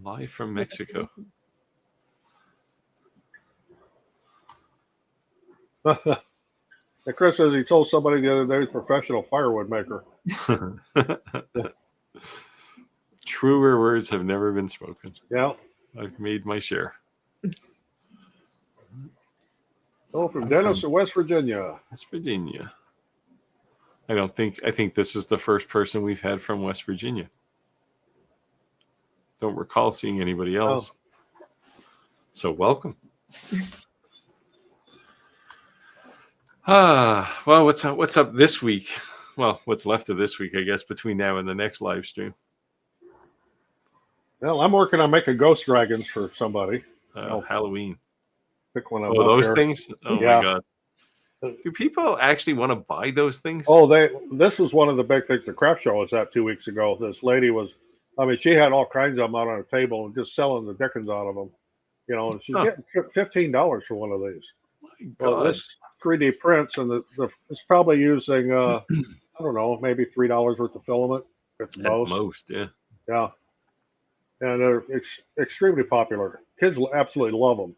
Live from Mexico. Chris says he told somebody the other day he's a professional firewood maker. Truer words have never been spoken. Yeah. I've made my share. Oh, from Dennis in West Virginia. West Virginia. I think this is the first person we've had from West Virginia. Don't recall seeing anybody else. Oh. So welcome. Well, what's up this week? Well, what's left of this week, I guess, between now and the next live stream. Well, I'm working on making ghost dragons for somebody. Halloween. Pick one up. Oh, those things? Oh yeah. My God. Do people actually want to buy those things? Oh, this was one of the big things. The craft show was at 2 weeks ago. This lady she had all kinds of them out on a table and just selling the dickens out of them. And she's getting $15 for one of these. My God. Well, this 3D prints, and it's probably using, I don't know, maybe $3 worth of filament at most. Yeah. Yeah. And they're extremely popular. Kids absolutely love them.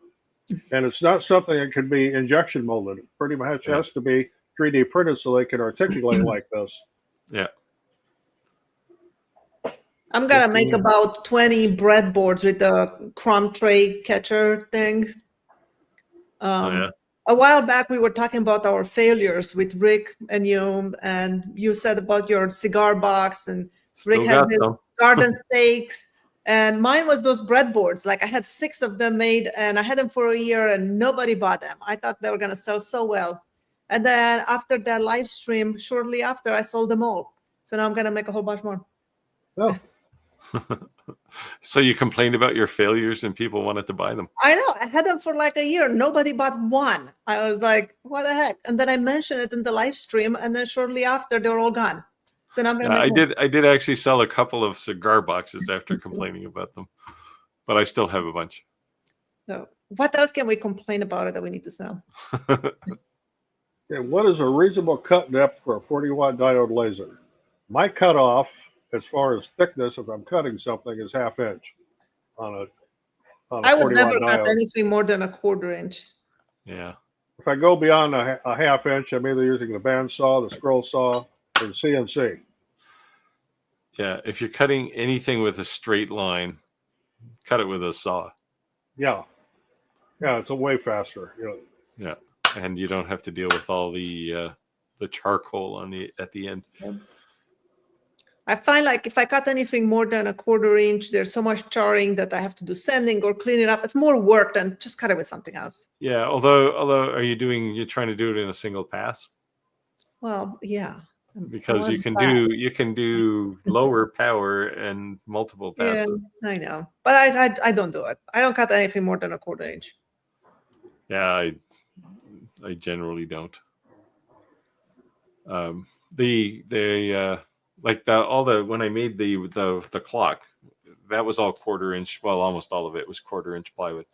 And it's not something that can be injection molded. It pretty much has to be 3D printed so they can articulate like this. Yeah. I'm going to make about 20 breadboards with the crumb tray catcher thing. A while back, we were talking about our failures with Rick and you said about your cigar box, and Rick had his garden stakes. And mine was those breadboards. Like I had 6 of them made, and I had them for a year, and nobody bought them. I thought they were going to sell so well. And then after that live stream, shortly after, I sold them all. So now I'm going to make a whole bunch more. Oh. So you complained about your failures and people wanted to buy them. I know. I had them for like a year. Nobody bought one. I was like, what the heck? And then I mentioned it in the live stream, and then shortly after, they're all gone. So now I'm gonna I did actually sell a couple of cigar boxes after complaining about them, but I still have a bunch. So what else can we complain about it that we need to sell? What is a reasonable cut depth for a 40-watt diode laser? My cutoff, as far as thickness, if I'm cutting something, is 1/2 inch on a I would never diode. cut anything more than a 1/4 inch. Yeah. If I go beyond a 1/2 inch, I'm either using the bandsaw, the scroll saw, or the CNC. Yeah, if you're cutting anything with a straight line, cut it with a saw. Yeah. Yeah, it's a way faster. Yeah, and you don't have to deal with all the charcoal at the end. Yeah. I find like if I cut anything more than a 1/4 inch, there's so much charring that I have to do sanding or clean it up. It's more work than just cut it with something else. Yeah, although you're trying to do it in a single pass? Well, yeah. Because you can do lower power and multiple passes. Yeah, I know, but I don't do it. I don't cut anything more than a 1/4 inch. Yeah, I generally don't. When I made the clock, that was all 1/4 inch. Well, almost all of it was 1/4 inch plywood,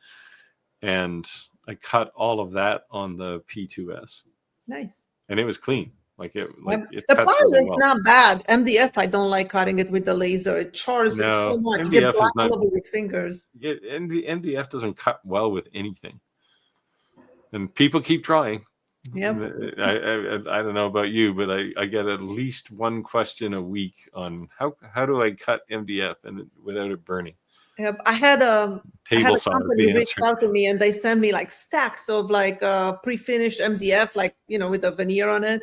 and I cut all of that on the P2S. Nice. And it was clean. It the plywood is not bad. MDF, I don't like cutting it with the laser. It chars it so much. MDF you get black all over your fingers. MDF doesn't cut well with anything, and people keep trying. Yep. I don't know about you, but I get at least one question a week on how do I cut MDF and without it burning. Yep. I had a company reach out to me, and they sent me like stacks of pre-finished MDF, with a veneer on it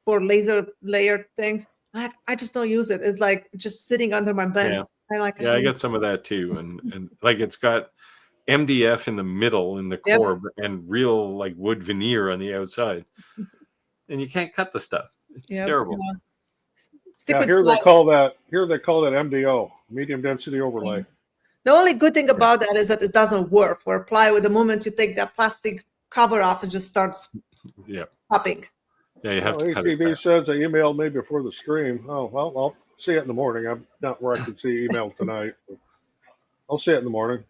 for laser layered things. I just don't use it. It's like just sitting under my bed. Yeah. I got some of that too, and it's got MDF in the middle in the core and real wood veneer on the outside, and you can't cut the stuff. It's terrible. Yeah, here they call that MDO, medium density overlay. The only good thing about that is that it doesn't work. Where plywood, the moment you take that plastic cover off, it just starts popping. Yeah, you have to cut it. ATV says they emailed me before the stream. Oh, well, I'll see it in the morning. I'm not where I can see email tonight. But I'll see it in the morning.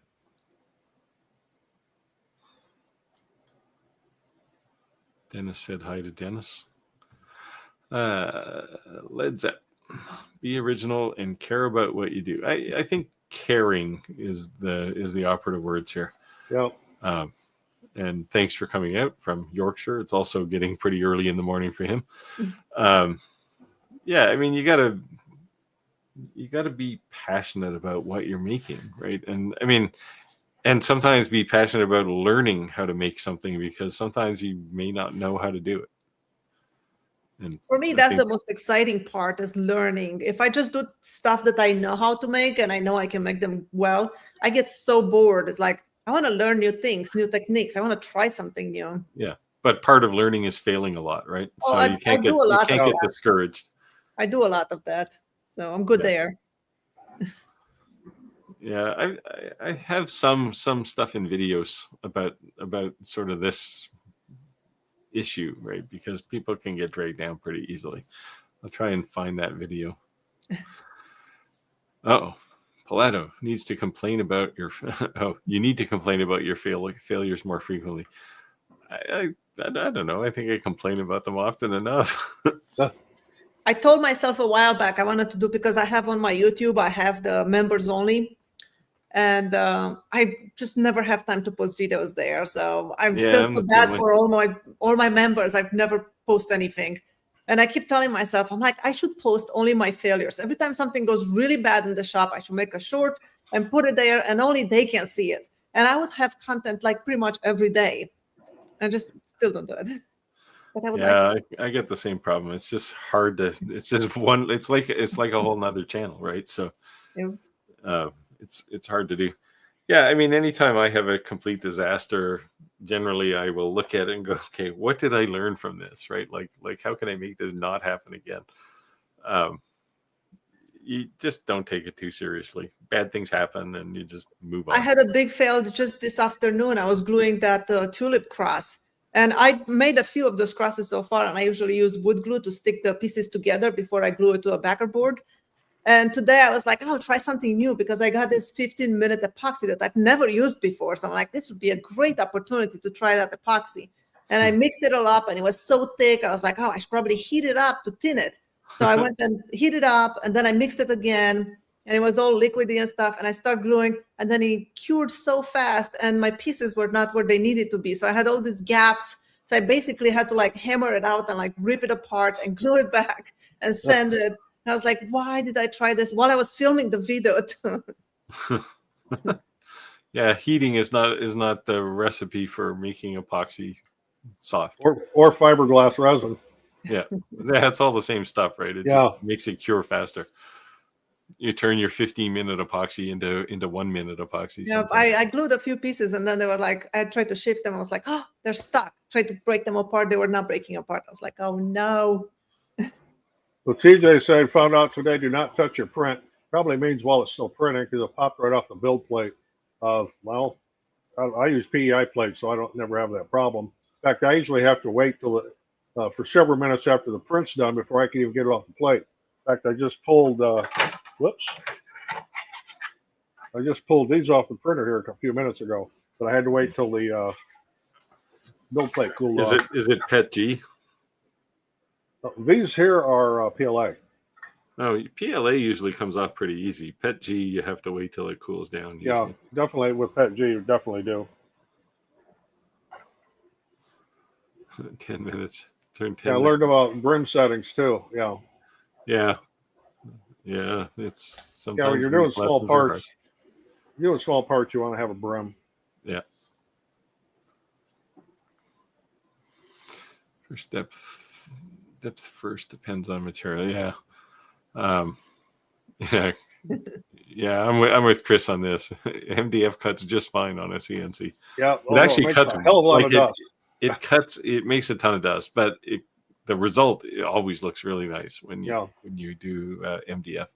Dennis said hi to Dennis. Led Zepp. Be original and care about what you do. I think caring is the operative words here. Yeah. And thanks for coming out from Yorkshire. It's also getting pretty early in the morning for him. Yeah, I mean, you gotta be passionate about what you're making, right? And I mean, and sometimes be passionate about learning how to make something, because sometimes you may not know how to do it. And for me, that's the most exciting part, is learning. If I just do stuff that I know how to make and I know I can make them well, I get so bored. It's like, I want to learn new things, new techniques. I want to try something new. Yeah, but part of learning is failing a lot, right? Oh, So you can't get discouraged. I do a lot of that, so I'm good there. Yeah, I have some stuff in videos about sort of this issue, right? Because people can get dragged down pretty easily. I'll try and find that video. Palato needs to complain about your. You need to complain about your failures more frequently. I don't know. I think I complain about them often enough. I told myself a while back I wanted to do, because I have on my YouTube, I have the members only, and I just never have time to post videos there. So I feel so bad for all my members. I've never posted anything. And I keep telling myself, I'm like, I should post only my failures. Every time something goes really bad in the shop, I should make a short and put it there, and only they can see it. And I would have content like pretty much every day. I just still don't do it. But I would like to. I get the same problem. It's just hard to. It's just one. It's like a whole nother channel, right? So, it's hard to do. Yeah, I mean, anytime I have a complete disaster, generally I will look at it and go, okay, what did I learn from this, right? Like how can I make this not happen again? You just don't take it too seriously. Bad things happen, and you just move on. I had a big fail just this afternoon. I was gluing that tulip cross, and I made a few of those crosses so far, and I usually use wood glue to stick the pieces together before I glue it to a backer board. And today I was like, I'll try something new, because I got this 15-minute epoxy that I've never used before. So I'm like, this would be a great opportunity to try that epoxy. And I mixed it all up, and it was so thick. I was like, I should probably heat it up to thin it. So I went and heated it up, and then I mixed it again, and it was all liquidy and stuff. And I started gluing, and then it cured so fast, and my pieces were not where they needed to be. So I had all these gaps. So I basically had to like hammer it out and like rip it apart and glue it back and sand it. I was like, why did I try this while I was filming the video? Yeah, heating is not the recipe for making epoxy soft. Or fiberglass resin. Yeah, it's all the same stuff, right? It just makes it cure faster. You turn your 15-minute epoxy into 1 minute epoxy. Yeah, I glued a few pieces, and then they were like, I tried to shift them. I was like, they're stuck. Tried to break them apart. They were not breaking apart. I was like, oh no. So TJ said, found out today, do not touch your print. Probably means while it's still printing, because it popped right off the build plate. Well, I use PEI plates, so I never have that problem. In fact, I usually have to wait till for several minutes after the print's done before I can even get it off the plate. In fact, I just pulled, whoops. I just pulled these off the printer here a few minutes ago, but I had to wait till the build plate cooled off. Is it PET G? These here are PLA. No, PLA usually comes off pretty easy. PET G, you have to wait till it cools down. Usually. Yeah, definitely with PET G, you definitely do. 10 minutes. Turn 10. Yeah, I learned about brim settings too. Yeah. Yeah. It's sometimes. Yeah, when you're doing small parts. You want to have a brim. Yeah. First depth first depends on material. Yeah. I'm with Chris on this. MDF cuts just fine on a CNC. Yeah, it actually cuts a hell of a lot of dust. It makes a ton of dust, but the result always looks really nice when you do MDF.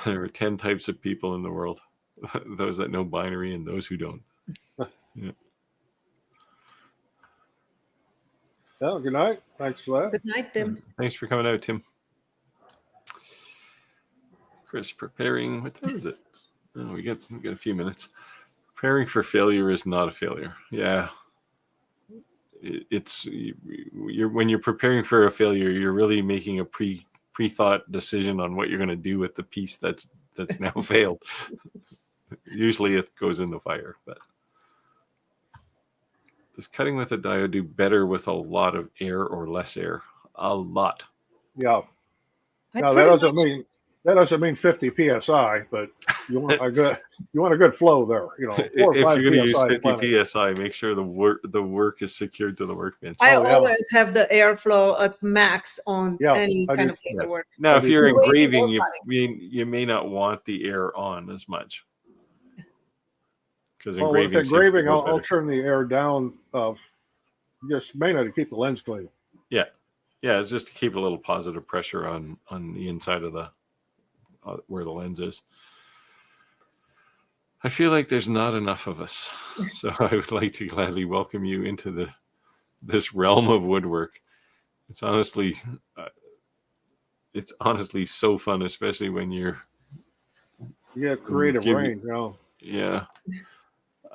There are 10 types of people in the world: those that know binary and those who don't. Yeah. Well, good night. Thanks for that. Good night, Tim. Thanks for coming out, Tim. Chris, preparing. What time is it? Oh, we got a few minutes. Preparing for failure is not a failure. Yeah. When you're preparing for a failure, you're really making a pre-thought decision on what you're going to do with the piece that's now failed. Usually it goes in the fire, but does cutting with a diode do better with a lot of air or less air? A lot. Yeah. Now that doesn't mean 50 psi, but you want a good flow there. You know, 4 or 5 if you're going to use 50 plenty. psi, make sure the work is secured to the workbench. I always have the airflow at max on any kind of laser work. Now, if you're engraving, you may not want the air on as much. Because engraving, I'll turn the air down. Just mainly to keep the lens clean. Yeah, it's just to keep a little positive pressure on the inside of the where the lens is. I feel like there's not enough of us, so I would like to gladly welcome you into this realm of woodwork. It's honestly so fun, especially when you get creative range. Yeah.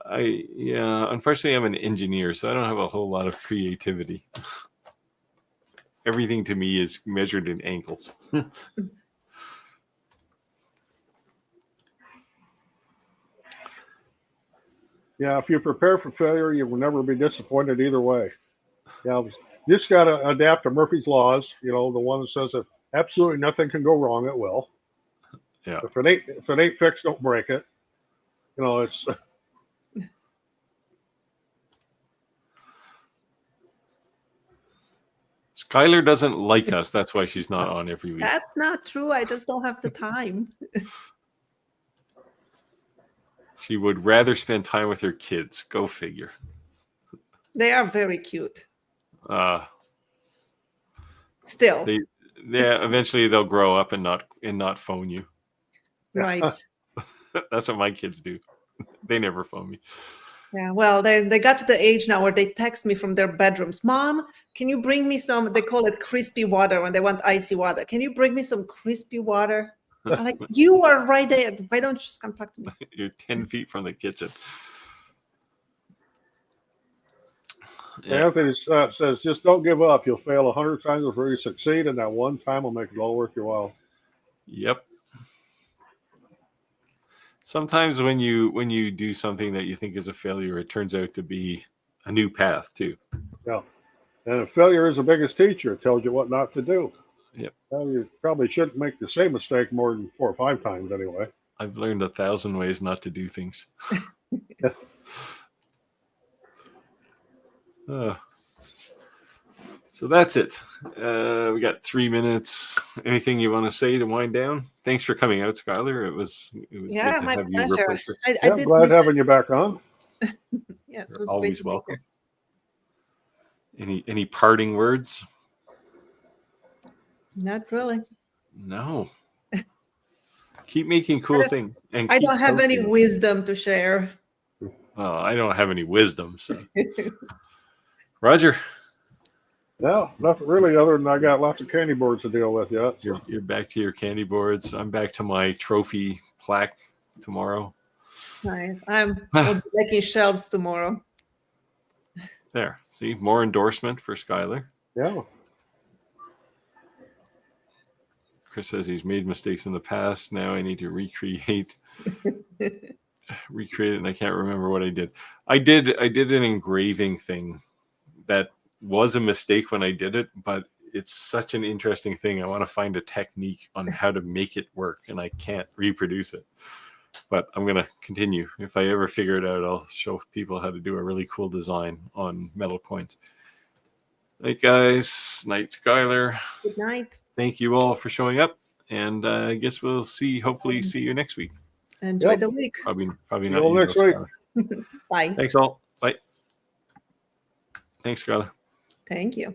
Unfortunately, I'm an engineer, so I don't have a whole lot of creativity. Everything to me is measured in angles. Yeah, if you prepare for failure, you will never be disappointed either way. Yeah, you just got to adapt to Murphy's laws. You know, the one that says if absolutely nothing can go wrong, it will. Yeah. If it ain't fixed, don't break it. You know, it's. Skylar doesn't like us. That's why she's not on every week. That's not true. I just don't have the time. She would rather spend time with her kids. Go figure. They are very cute. Still. Eventually they'll grow up and not phone you. Right. That's what my kids do. They never phone me. Yeah, well, they got to the age now where they text me from their bedrooms. Mom, can you bring me some, they call it crispy water when they want icy water. Can you bring me some crispy water? I'm like, you are right there. Why don't you just come talk to me? You're 10 feet from the kitchen. Yeah. Anthony says, just don't give up. You'll fail 100 times before you succeed, and that one time will make it all worth your while. Yep. Sometimes when you do something that you think is a failure, it turns out to be a new path too. Yeah. And if failure is the biggest teacher, it tells you what not to do. Yep. Well, you probably shouldn't make the same mistake more than 4 or 5 times anyway. I've learned 1,000 ways not to do things. So that's it. We got 3 minutes. Anything you want to say to wind down? Thanks for coming out, Skylar. It was good to my have pleasure. I'm glad having you back on. Yes, it You're was always welcome. Any parting words? Not really. No. Keep making cool things. And I don't have any wisdom to share. Oh, I don't have any wisdom. So, Roger. No, nothing really other than I got lots of candy boards to deal with yet. So. You're back to your candy boards. I'm back to my trophy plaque tomorrow. Nice. I'll be making shelves tomorrow. There. See, more endorsement for Skylar. Yeah. Chris says he's made mistakes in the past. Now I need to recreate it, and I can't remember what I did. I did an engraving thing that was a mistake when I did it, but it's such an interesting thing. I want to find a technique on how to make it work, and I can't reproduce it. But I'm going to continue. If I ever figure it out, I'll show people how to do a really cool design on metal coins. Night, guys. Night, Skylar. Good night. Thank you all for showing up, and I guess we'll hopefully see you next week. Enjoy the week. Probably see not you next week. Bye. Thanks all. Bye. Thanks, Skylar. Thank you.